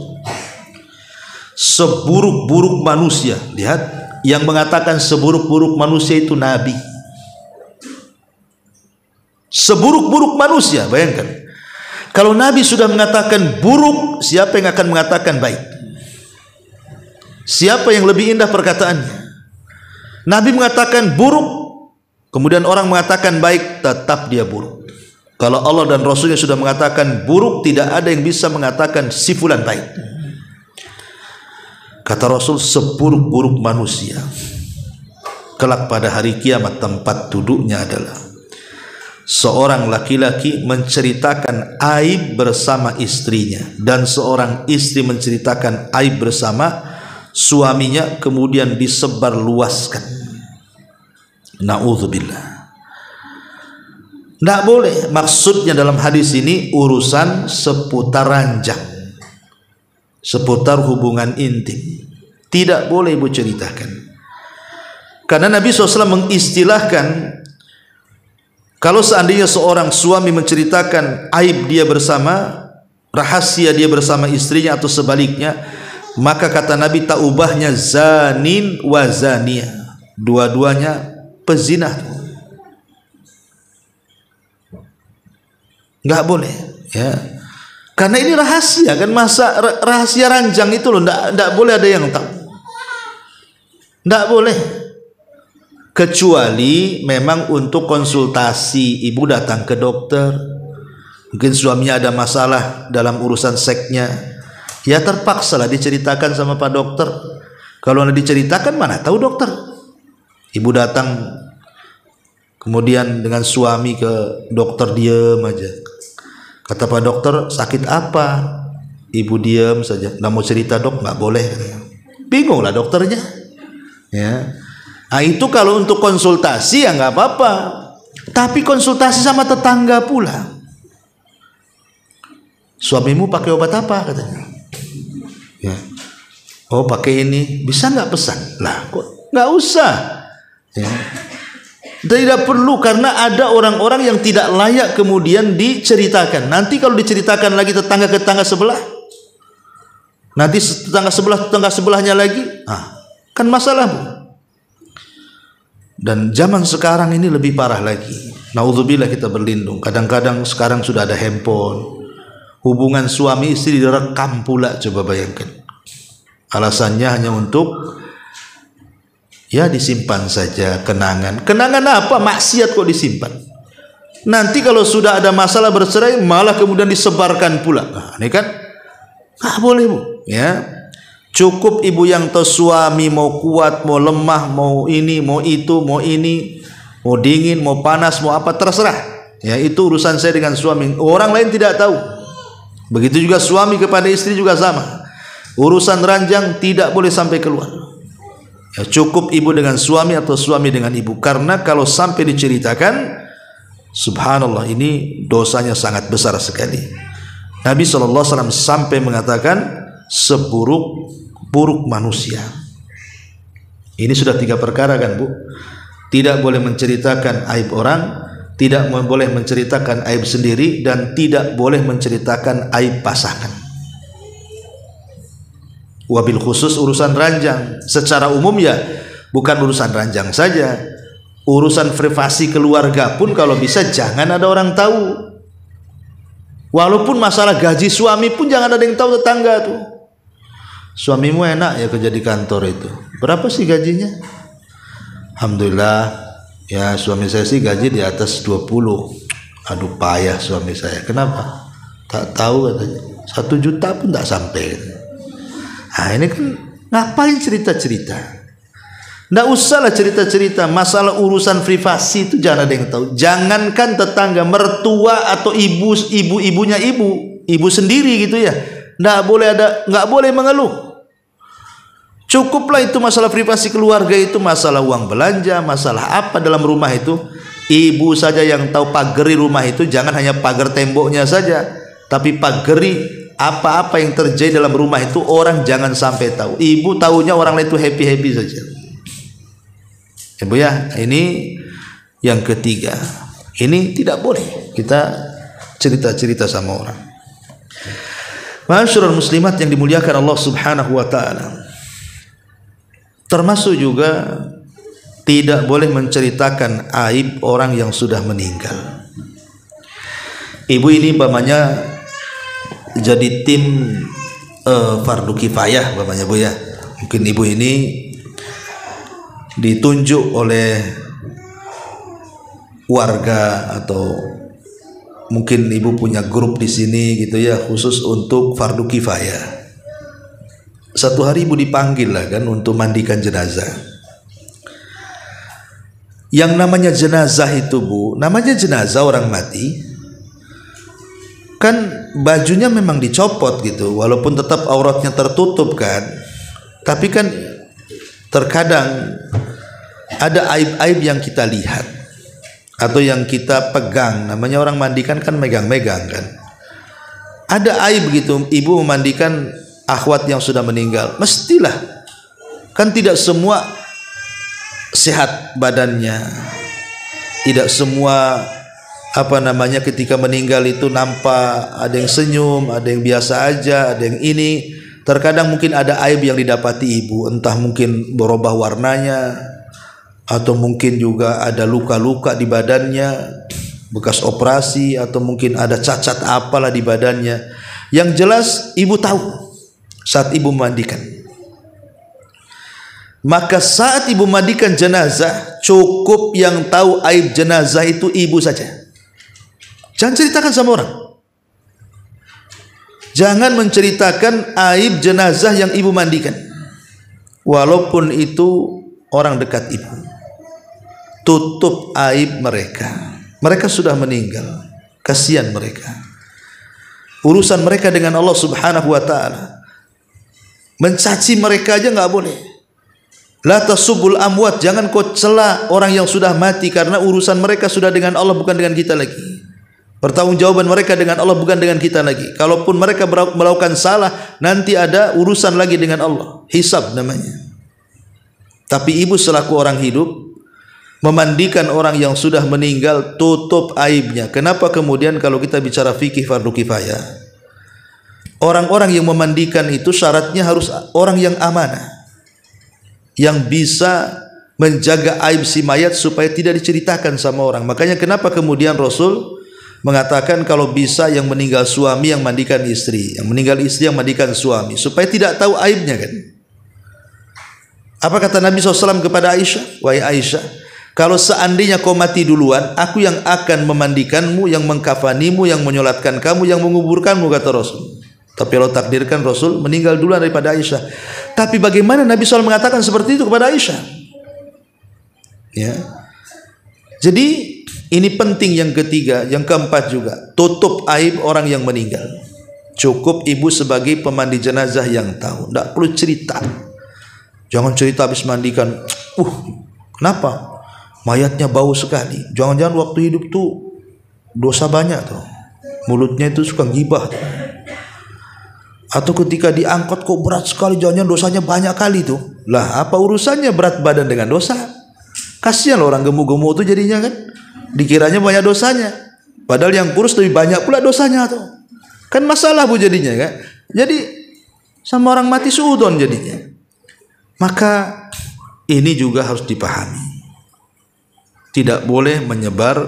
Seburuk-buruk manusia, lihat, yang mengatakan seburuk-buruk manusia itu Nabi. Seburuk-buruk manusia, bayangkan. Kalau Nabi sudah mengatakan buruk, siapa yang akan mengatakan baik? Siapa yang lebih indah perkataannya? Nabi mengatakan buruk, kemudian orang mengatakan baik, tetap dia buruk. Kalau Allah dan Rasulnya sudah mengatakan buruk, tidak ada yang bisa mengatakan si fulan baik. Kata Rasul, seburuk-buruk manusia kelak pada hari kiamat tempat duduknya adalah seorang laki-laki menceritakan aib bersama istrinya dan seorang istri menceritakan aib bersama suaminya, kemudian disebar luaskan. Na'udzubillah. Tidak boleh. Maksudnya dalam hadis ini urusan seputar ranjang, seputar hubungan intim, tidak boleh ibu ceritakan. Karena Nabi SAW mengistilahkan, kalau seandainya seorang suami menceritakan aib dia bersama, rahasia dia bersama istrinya atau sebaliknya, maka kata Nabi, tak ubahnya zanin wa zaniyah, dua-duanya pezina. Nggak boleh, ya, karena ini rahasia kan, masa rahasia ranjang itu loh, nggak boleh ada yang tahu, nggak boleh, kecuali memang untuk konsultasi. Ibu datang ke dokter, mungkin suaminya ada masalah dalam urusan seksnya, ya terpaksalah diceritakan sama Pak Dokter. Kalau nggak diceritakan mana tahu dokter. Ibu datang kemudian dengan suami ke dokter, diam aja. Kata Pak Dokter, sakit apa? Ibu diam saja, nggak mau cerita. Dok, nggak boleh. Bingung lah dokternya, ya. Nah, itu kalau untuk konsultasi ya nggak apa-apa. Tapi konsultasi sama tetangga pula. Suamimu pakai obat apa katanya? Ya. Oh, pakai ini, bisa nggak pesan? Lah, kok nggak usah? Ya. Tidak perlu, karena ada orang-orang yang tidak layak kemudian diceritakan. Nanti kalau diceritakan lagi tetangga-tetangga sebelah, nanti tetangga sebelahnya lagi, kan masalah, Bu. Dan zaman sekarang ini lebih parah lagi. Naudzubillah, kita berlindung. Kadang-kadang sekarang sudah ada handphone. Hubungan suami istri direkam pula, coba bayangkan. Alasannya hanya untuk, ya, disimpan saja kenangan. Kenangan apa? Maksiat kok disimpan. Nanti kalau sudah ada masalah bercerai, malah kemudian disebarkan pula. Nah, ini kan nggak boleh, Bu. Ya. Cukup ibu yang tahu suami mau kuat, mau lemah, mau ini, mau itu, mau ini, mau dingin, mau panas, mau apa, terserah. Ya, itu urusan saya dengan suami. Orang lain tidak tahu. Begitu juga suami kepada istri juga sama. Urusan ranjang tidak boleh sampai keluar. Ya, cukup ibu dengan suami atau suami dengan ibu. Karena kalau sampai diceritakan, subhanallah, ini dosanya sangat besar sekali. Nabi SAW sampai mengatakan seburuk-buruk manusia. Ini sudah 3 perkara kan, Bu? Tidak boleh menceritakan aib orang, tidak boleh menceritakan aib sendiri, dan tidak boleh menceritakan aib pasangan. Wabil khusus urusan ranjang. Secara umum ya bukan urusan ranjang saja, urusan privasi keluarga pun kalau bisa jangan ada orang tahu. Walaupun masalah gaji suami pun jangan ada yang tahu tetangga tuh. Suamimu enak ya kerja di kantor itu, berapa sih gajinya? Alhamdulillah ya, suami saya sih gaji di atas 20. Aduh payah suami saya. Kenapa? Tak tahu katanya. 1 juta pun tak sampai. Nah ini kan ngapain cerita-cerita? Nggak usahlah cerita-cerita masalah urusan privasi itu, jangan ada yang tahu. Jangankan tetangga, mertua atau ibunya ibu sendiri gitu ya. Nggak boleh mengeluh. Cukuplah itu masalah privasi keluarga, itu masalah uang belanja, masalah apa dalam rumah itu. Ibu saja yang tahu pagari rumah itu, jangan hanya pagar temboknya saja, tapi pagari apa-apa yang terjadi dalam rumah itu orang jangan sampai tahu. Ibu tahunya orang lain itu happy-happy saja. Ibu ya, ini yang ketiga. Ini tidak boleh kita cerita-cerita sama orang. Ma'asyiral muslimat yang dimuliakan Allah Subhanahu wa taala. Termasuk juga tidak boleh menceritakan aib orang yang sudah meninggal. Ibu ini umpamanya jadi tim fardu kifayah umpamanya Bu ya. Mungkin ibu ini ditunjuk oleh warga atau mungkin ibu punya grup di sini gitu ya, khusus untuk fardu kifayah. Satu hari ibu dipanggil lah kan untuk mandikan jenazah. Yang namanya jenazah itu Bu, namanya jenazah orang mati, kan bajunya memang dicopot gitu, walaupun tetap auratnya tertutup kan. Tapi kan terkadang ada aib-aib yang kita lihat atau yang kita pegang. Namanya orang mandikan kan megang-megang kan. Ada aib gitu, ibu memandikan akhwat yang sudah meninggal. Mestilah, kan tidak semua sehat badannya, tidak semua ketika meninggal itu nampak ada yang senyum, ada yang biasa aja, ada yang ini. Terkadang mungkin ada aib yang didapati ibu, entah mungkin berubah warnanya, atau mungkin juga ada luka-luka di badannya, bekas operasi, atau mungkin ada cacat apalah di badannya. Yang jelas ibu tahu saat ibu memandikan. Maka saat ibu memandikan jenazah, cukup yang tahu aib jenazah itu ibu saja. Jangan ceritakan sama orang. Jangan menceritakan aib jenazah yang ibu mandikan, walaupun itu orang dekat ibu. Tutup aib mereka. Mereka sudah meninggal, kasihan mereka. Urusan mereka dengan Allah Subhanahu wa taala. Mencaci mereka aja nggak boleh. La tasubul amwat, jangan kau cela orang yang sudah mati, karena urusan mereka sudah dengan Allah, bukan dengan kita lagi. Pertanggungjawaban mereka dengan Allah, bukan dengan kita lagi. Kalaupun mereka melakukan salah, nanti ada urusan lagi dengan Allah, hisab namanya. Tapi ibu selaku orang hidup memandikan orang yang sudah meninggal, tutup aibnya. Kenapa kemudian kalau kita bicara fikih fardu kifayah, orang-orang yang memandikan itu syaratnya harus orang yang amanah, yang bisa menjaga aib si mayat supaya tidak diceritakan sama orang. Makanya kenapa kemudian Rasul mengatakan kalau bisa yang meninggal suami yang mandikan istri, yang meninggal istri yang mandikan suami, supaya tidak tahu aibnya kan. Apa kata Nabi SAW kepada Aisyah? Wahai Aisyah, kalau seandainya kau mati duluan, aku yang akan memandikanmu, yang mengkafanimu, yang menyolatkan kamu, yang menguburkanmu, kata Rasul. Tapi Allah takdirkan Rasul meninggal duluan daripada Aisyah. Tapi bagaimana Nabi SAW mengatakan seperti itu kepada Aisyah? Ya. Jadi ini penting yang ketiga. Yang keempat juga, tutup aib orang yang meninggal. Cukup ibu sebagai pemandi jenazah yang tahu, tidak perlu cerita. Jangan cerita habis mandikan, kenapa? Mayatnya bau sekali. Jangan-jangan waktu hidup tuh dosa banyak tuh. Mulutnya itu suka gibah tuh. Atau ketika diangkut kok berat sekali, jangan-jangan dosanya banyak kali tuh. Lah apa urusannya berat badan dengan dosa? Kasihan loh orang gemuk-gemuk tuh jadinya kan. Dikiranya banyak dosanya, padahal yang kurus lebih banyak pula dosanya tuh. Kan masalah Bu jadinya kan. Jadi sama orang mati suudon jadinya. Maka ini juga harus dipahami. Tidak boleh menyebar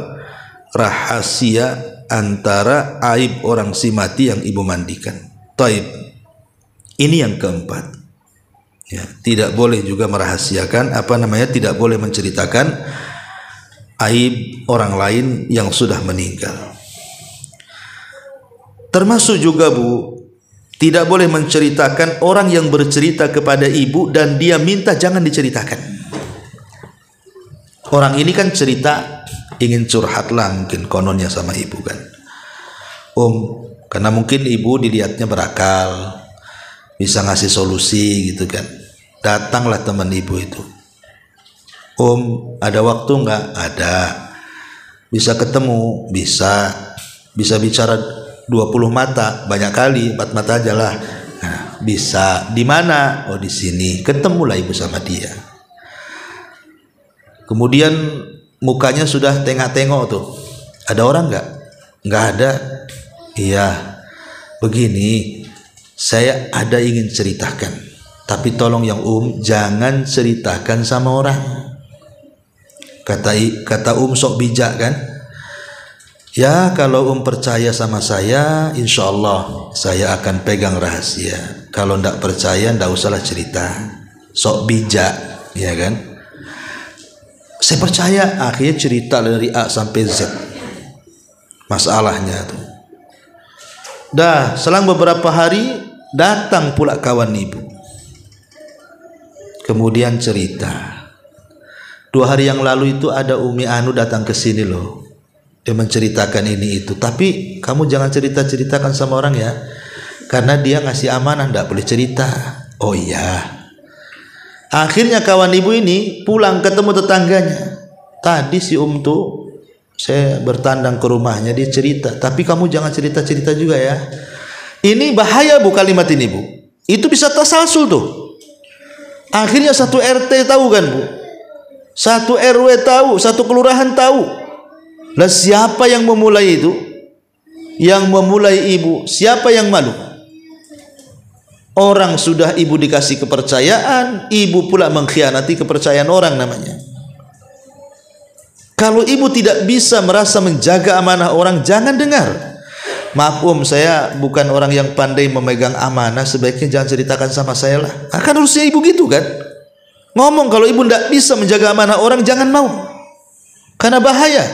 rahasia antara aib orang si mati yang ibu mandikan. Taib. Ini yang keempat. Ya, tidak boleh juga merahasiakan tidak boleh menceritakan aib orang lain yang sudah meninggal. Termasuk juga Bu, tidak boleh menceritakan orang yang bercerita kepada ibu dan dia minta jangan diceritakan. Orang ini kan cerita ingin curhat lah mungkin kononnya sama ibu kan. Karena mungkin ibu dilihatnya berakal, bisa ngasih solusi gitu kan. Datanglah teman ibu itu. Ada waktu enggak? Ada. Bisa ketemu? Bisa. Bisa bicara 20 mata, banyak kali, 4 mata aja lah. Nah, bisa. Di mana? Oh, di sini. Ketemulah ibu sama dia. Kemudian mukanya sudah tengok-tengok tuh. Ada orang enggak? Enggak ada. Iya. Begini, saya ada ingin ceritakan. Tapi tolong yang jangan ceritakan sama orang. Kata sok bijak kan? Ya kalau percaya sama saya, insya Allah saya akan pegang rahasia. Kalau ndak percaya ndak usahlah cerita. Sok bijak, ya kan? Saya percaya. Akhirnya cerita dari A sampai Z masalahnya tuh. Dah selang beberapa hari datang pula kawan ibu. Kemudian cerita. 2 hari yang lalu itu ada Umi Anu datang ke sini loh. Dia menceritakan ini itu. Tapi kamu jangan ceritakan sama orang ya. Karena dia ngasih amanah, ndak boleh cerita. Oh iya. Akhirnya kawan ibu ini pulang ketemu tetangganya. Tadi si tuh saya bertandang ke rumahnya, dia cerita. Tapi kamu jangan cerita-cerita juga ya. Ini bahaya Bu kalimat ini Bu. Itu bisa tasalsul tuh. Akhirnya satu RT tahu kan Bu. Satu RW tahu, satu kelurahan tahu. Lah siapa yang memulai itu? Yang memulai ibu. Siapa yang malu? Orang sudah ibu dikasih kepercayaan, ibu pula mengkhianati kepercayaan orang namanya. Kalau ibu tidak bisa merasa menjaga amanah orang, jangan dengar. Maaf saya bukan orang yang pandai memegang amanah, sebaiknya jangan ceritakan sama saya lah. Kan harusnya ibu gitu kan? Ngomong kalau ibu tidak bisa menjaga amanah orang, jangan mau. Karena bahaya.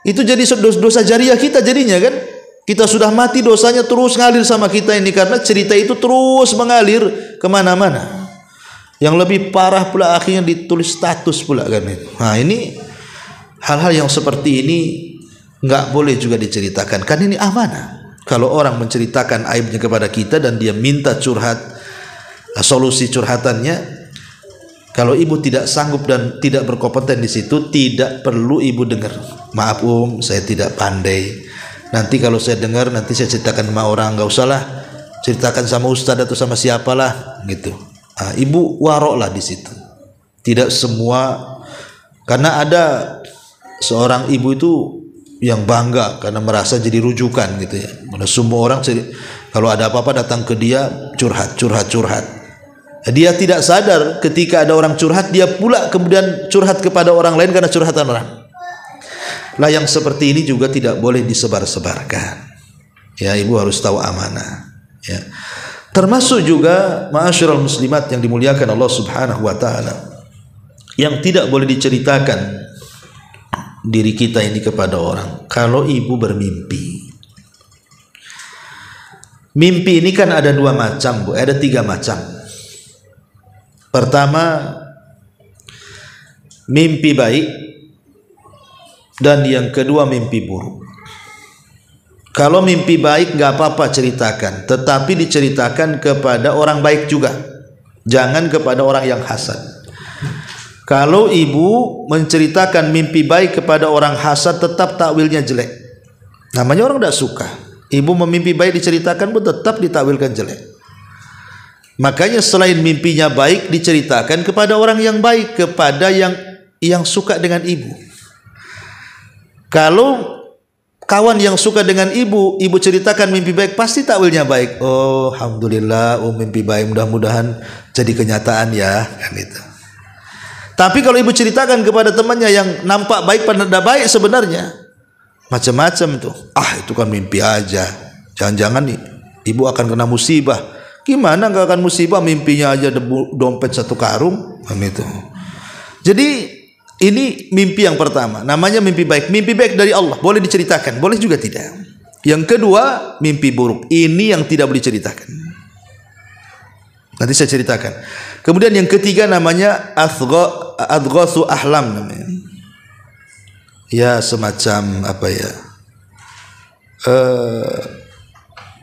Itu jadi dosa jariah kita jadinya kan. Kita sudah mati, dosanya terus ngalir sama kita ini. Karena cerita itu terus mengalir kemana-mana. Yang lebih parah pula akhirnya ditulis status pula kan. Nah ini hal-hal yang seperti ini nggak boleh juga diceritakan. Kan ini amanah. Kalau orang menceritakan aibnya kepada kita dan dia minta curhat, solusi curhatannya, kalau ibu tidak sanggup dan tidak berkompeten di situ, tidak perlu ibu dengar. Maaf saya tidak pandai. Nanti kalau saya dengar, nanti saya ceritakan sama orang. Nggak usahlah ceritakan sama ustadz atau sama siapalah gitu. Nah, ibu warok lah di situ. Tidak semua, karena ada seorang ibu itu yang bangga karena merasa jadi rujukan gitu ya. Mana semua orang kalau ada apa-apa datang ke dia curhat. Dia tidak sadar ketika ada orang curhat, dia pula kemudian curhat kepada orang lain karena curhatan orang. Lah yang seperti ini juga tidak boleh disebar-sebarkan. Ya, ibu harus tahu amanah. Ya. Termasuk juga ma'asyiral muslimat yang dimuliakan Allah Subhanahu wa taala, yang tidak boleh diceritakan diri kita ini kepada orang. Kalau ibu bermimpi. Mimpi ini kan ada 2 macam, Bu. Ada 3 macam. Pertama, mimpi baik, dan yang kedua mimpi buruk. Kalau mimpi baik nggak apa-apa ceritakan, tetapi diceritakan kepada orang baik juga, jangan kepada orang yang hasad. Kalau ibu menceritakan mimpi baik kepada orang hasad, tetap takwilnya jelek. Namanya orang tidak suka. Ibu memimpi baik diceritakan pun tetap ditakwilkan jelek. Makanya selain mimpinya baik, diceritakan kepada orang yang baik, kepada yang suka dengan ibu. Kalau kawan yang suka dengan ibu ceritakan mimpi baik, pasti takwilnya baik. Oh, alhamdulillah, mimpi baik, mudah-mudahan jadi kenyataan ya, kan itu. Tapi kalau ibu ceritakan kepada temannya yang nampak baik padahal tidak baik sebenarnya, macam-macam tuh. Itu kan mimpi aja. Jangan-jangan nih ibu akan kena musibah. Gimana nggak akan musibah, mimpinya aja dompet 1 karung, kan itu. Jadi ini mimpi yang pertama, namanya mimpi baik. Mimpi baik dari Allah, boleh diceritakan, boleh juga tidak. Yang kedua, mimpi buruk. Ini yang tidak boleh diceritakan. Nanti saya ceritakan. Kemudian yang ketiga namanya adghasu ahlam namanya. Ya semacam apa ya?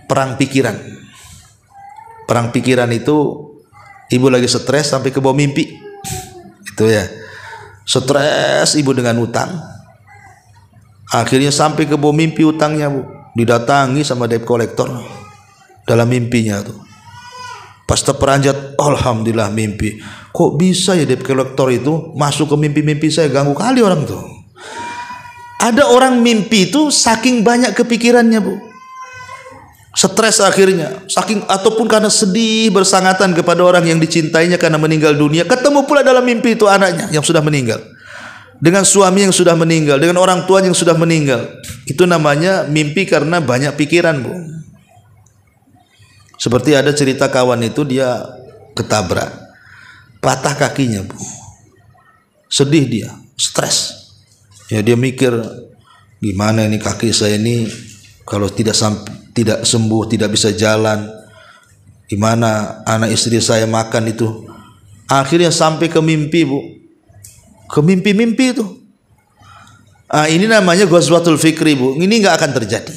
Perang pikiran. Perang pikiran itu ibu lagi stres sampai ke bawah mimpi. Itu ya. Stres ibu dengan utang, akhirnya sampai ke bawah mimpi utangnya, Bu. Didatangi sama debt collector dalam mimpinya tuh. Pas terperanjat, alhamdulillah mimpi. Kok bisa ya debt collector itu masuk ke mimpi-mimpi saya, ganggu kali orang tuh. Ada orang mimpi itu saking banyak kepikirannya, Bu. Stres akhirnya, saking ataupun karena sedih bersangatan kepada orang yang dicintainya karena meninggal dunia, ketemu pula dalam mimpi itu anaknya yang sudah meninggal, dengan suami yang sudah meninggal, dengan orang tua yang sudah meninggal. Itu namanya mimpi karena banyak pikiran, Bu. Seperti ada cerita kawan itu, dia ketabrak, patah kakinya, Bu. Sedih dia, stres. Ya dia mikir, gimana ini kaki saya ini kalau tidak sembuh, tidak bisa jalan, gimana anak istri saya makan itu. Akhirnya sampai ke mimpi, Bu, ke mimpi-mimpi itu. Ini namanya ghazwatul fikri, Bu. Ini nggak akan terjadi.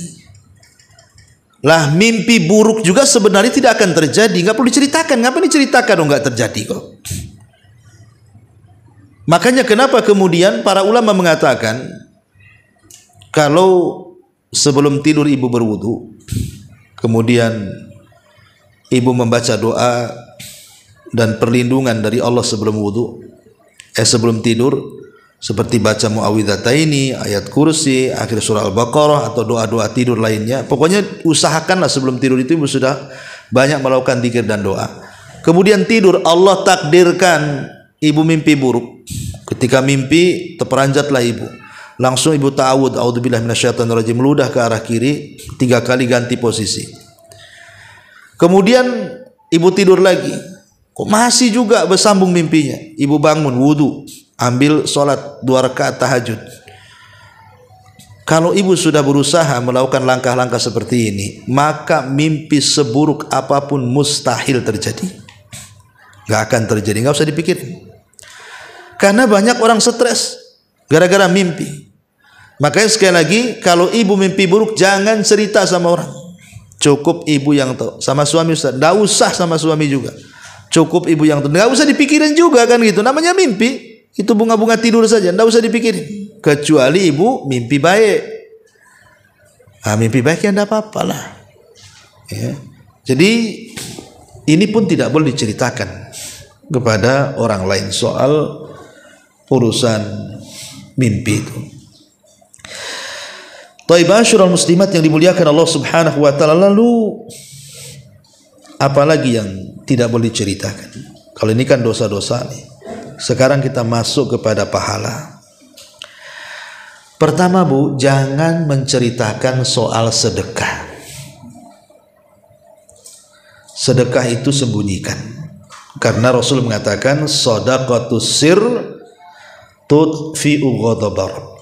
Lah mimpi buruk juga sebenarnya tidak akan terjadi, nggak perlu diceritakan. Ngapa diceritakan? Oh, nggak terjadi kok. Makanya kenapa kemudian para ulama mengatakan kalau sebelum tidur ibu berwudu, kemudian ibu membaca doa dan perlindungan dari Allah sebelum wudu, sebelum tidur, seperti baca muawwidhataini, ayat kursi, akhir surah Al-Baqarah, atau doa-doa tidur lainnya. Pokoknya usahakanlah sebelum tidur itu ibu sudah banyak melakukan zikir dan doa. Kemudian tidur, Allah takdirkan ibu mimpi buruk. Ketika mimpi terperanjatlah ibu, langsung ibu ta'awud, a'udzubillahi minasyaitonirrajim, meludah ke arah kiri 3 kali, ganti posisi. Kemudian ibu tidur lagi, kok masih juga bersambung mimpinya. Ibu bangun, wudu, ambil sholat 2 rakaat tahajud. Kalau ibu sudah berusaha melakukan langkah-langkah seperti ini, maka mimpi seburuk apapun mustahil terjadi. Gak akan terjadi, gak usah dipikirin. Karena banyak orang stres gara-gara mimpi. Makanya sekali lagi, kalau ibu mimpi buruk jangan cerita sama orang. Cukup ibu yang tahu. Sama suami Ustaz, enggak usah sama suami juga. Cukup ibu yang tahu. Enggak usah dipikirin juga kan gitu. Namanya mimpi. Itu bunga-bunga tidur saja, enggak usah dipikirin. Kecuali ibu mimpi baik. Mimpi baik ya enggak apa-apa lah. Ya. Jadi ini pun tidak boleh diceritakan kepada orang lain soal urusan mimpi itu. Taibashurul muslimat yang dimuliakan Allah Subhanahu wa taala, lalu apalagi yang tidak boleh diceritakan? Kalau ini kan dosa-dosa nih. Sekarang kita masuk kepada pahala. Pertama, Bu, jangan menceritakan soal sedekah. Sedekah itu sembunyikan. Karena Rasul mengatakan shadaqatus sir tudfi'u ghadabar.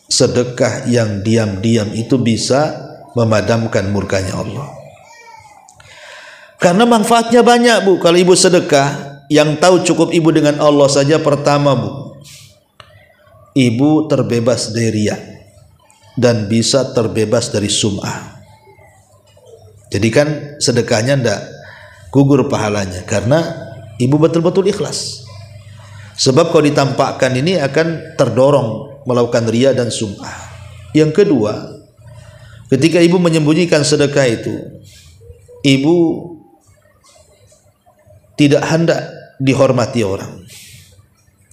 Sedekah yang diam-diam itu bisa memadamkan murkanya Allah. Karena manfaatnya banyak, Bu. Kalau ibu sedekah, yang tahu cukup ibu dengan Allah saja. Pertama, Bu, ibu terbebas dari riya dan bisa terbebas dari sum'ah. Jadi kan sedekahnya ndak gugur pahalanya karena ibu betul-betul ikhlas. Sebab kalau ditampakkan ini akan terdorong melakukan riya dan sum'ah. Yang kedua, ketika ibu menyembunyikan sedekah itu, ibu tidak hendak dihormati orang.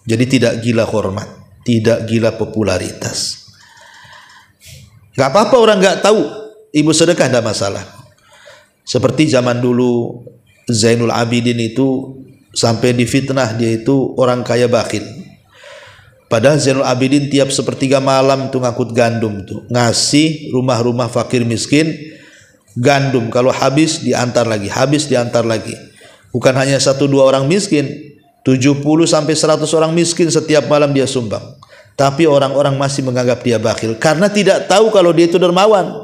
Jadi tidak gila hormat, tidak gila popularitas. Gak apa-apa orang gak tahu ibu sedekah, tidak masalah. Seperti zaman dulu Zainul Abidin itu sampai difitnah dia itu orang kaya bakhil. Padahal Zainul Abidin tiap sepertiga malam tuh ngangkut gandum tuh, ngasih rumah-rumah fakir miskin gandum. Kalau habis diantar lagi, habis diantar lagi. Bukan hanya 1-2 orang miskin, 70 sampai 100 orang miskin setiap malam dia sumbang. Tapi orang-orang masih menganggap dia bakhil karena tidak tahu kalau dia itu dermawan.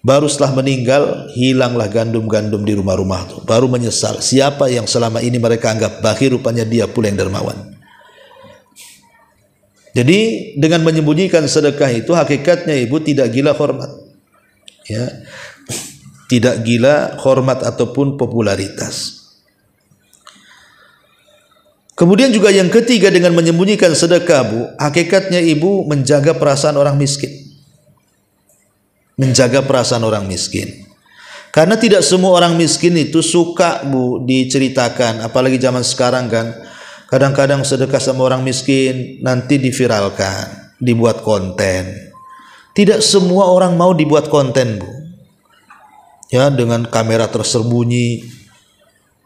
Baru setelah meninggal hilanglah gandum-gandum di rumah-rumah itu. Baru menyesal, siapa yang selama ini mereka anggap bakhil, rupanya dia pula yang dermawan. Jadi dengan menyembunyikan sedekah itu hakikatnya ibu tidak gila hormat, ya, tidak gila hormat ataupun popularitas. Kemudian juga yang ketiga, dengan menyembunyikan sedekah bu, hakikatnya ibu menjaga perasaan orang miskin, menjaga perasaan orang miskin. Karena tidak semua orang miskin itu suka bu diceritakan, apalagi zaman sekarang kan. Kadang-kadang sedekah sama orang miskin nanti diviralkan, dibuat konten. Tidak semua orang mau dibuat konten bu, ya, dengan kamera tersembunyi,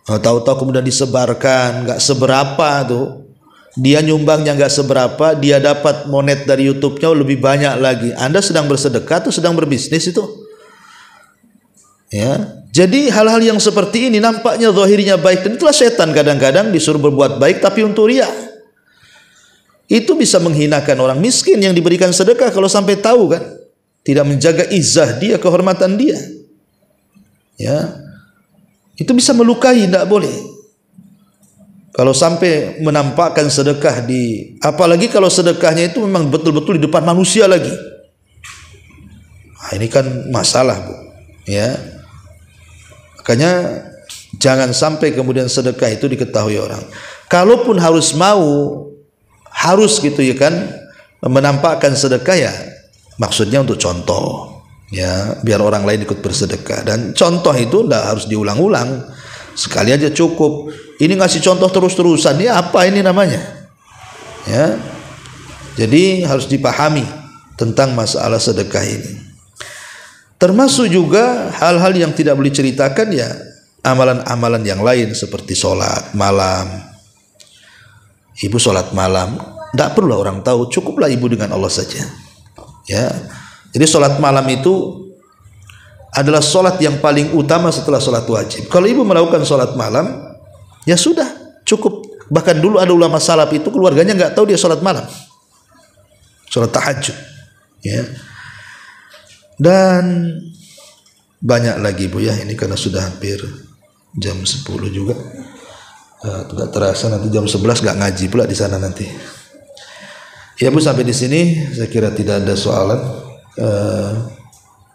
tahu-tahu kemudian disebarkan, nggak seberapa tuh. Dia nyumbangnya nggak seberapa, dia dapat monet dari YouTube-nya lebih banyak lagi. Anda sedang bersedekah atau sedang berbisnis itu? Ya, jadi hal-hal yang seperti ini nampaknya zahirnya baik, dan itulah setan kadang-kadang disuruh berbuat baik tapi untuk riya. Itu bisa menghinakan orang miskin yang diberikan sedekah kalau sampai tahu kan, tidak menjaga izzah dia, kehormatan dia. Ya, itu bisa melukai, tidak boleh. Kalau sampai menampakkan sedekah di, apalagi kalau sedekahnya itu memang betul-betul di depan manusia lagi. Nah, ini kan masalah bu, ya. Makanya jangan sampai kemudian sedekah itu diketahui orang. Kalaupun harus gitu ya kan, menampakkan sedekah, ya maksudnya untuk contoh, ya, biar orang lain ikut bersedekah. Dan contoh itu tidak harus diulang-ulang, sekali aja cukup. Ini ngasih contoh terus-terusan, ya apa ini namanya? Ya, jadi harus dipahami tentang masalah sedekah ini. Termasuk juga hal-hal yang tidak boleh ceritakan, ya, amalan-amalan yang lain seperti sholat malam. Ibu sholat malam, tidak perlu orang tahu, cukuplah ibu dengan Allah saja. Ya, jadi sholat malam itu adalah sholat yang paling utama setelah sholat wajib. Kalau ibu melakukan sholat malam, ya sudah cukup. Bahkan dulu ada ulama salaf itu keluarganya nggak tahu dia sholat malam, sholat tahajud. Ya. Dan banyak lagi bu ya, ini karena sudah hampir jam 10 juga, tidak terasa nanti jam 11 nggak ngaji pula di sana nanti. Ya bu, sampai di sini saya kira tidak ada soalan,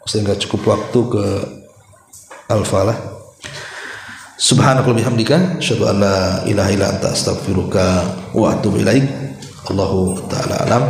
sehingga cukup waktu ke Al-Falah. Subhanakallahumma bihamdika asyhadu an la ilaha illa anta astaghfiruka wa atubu ilaik. Allahu ta'ala alam.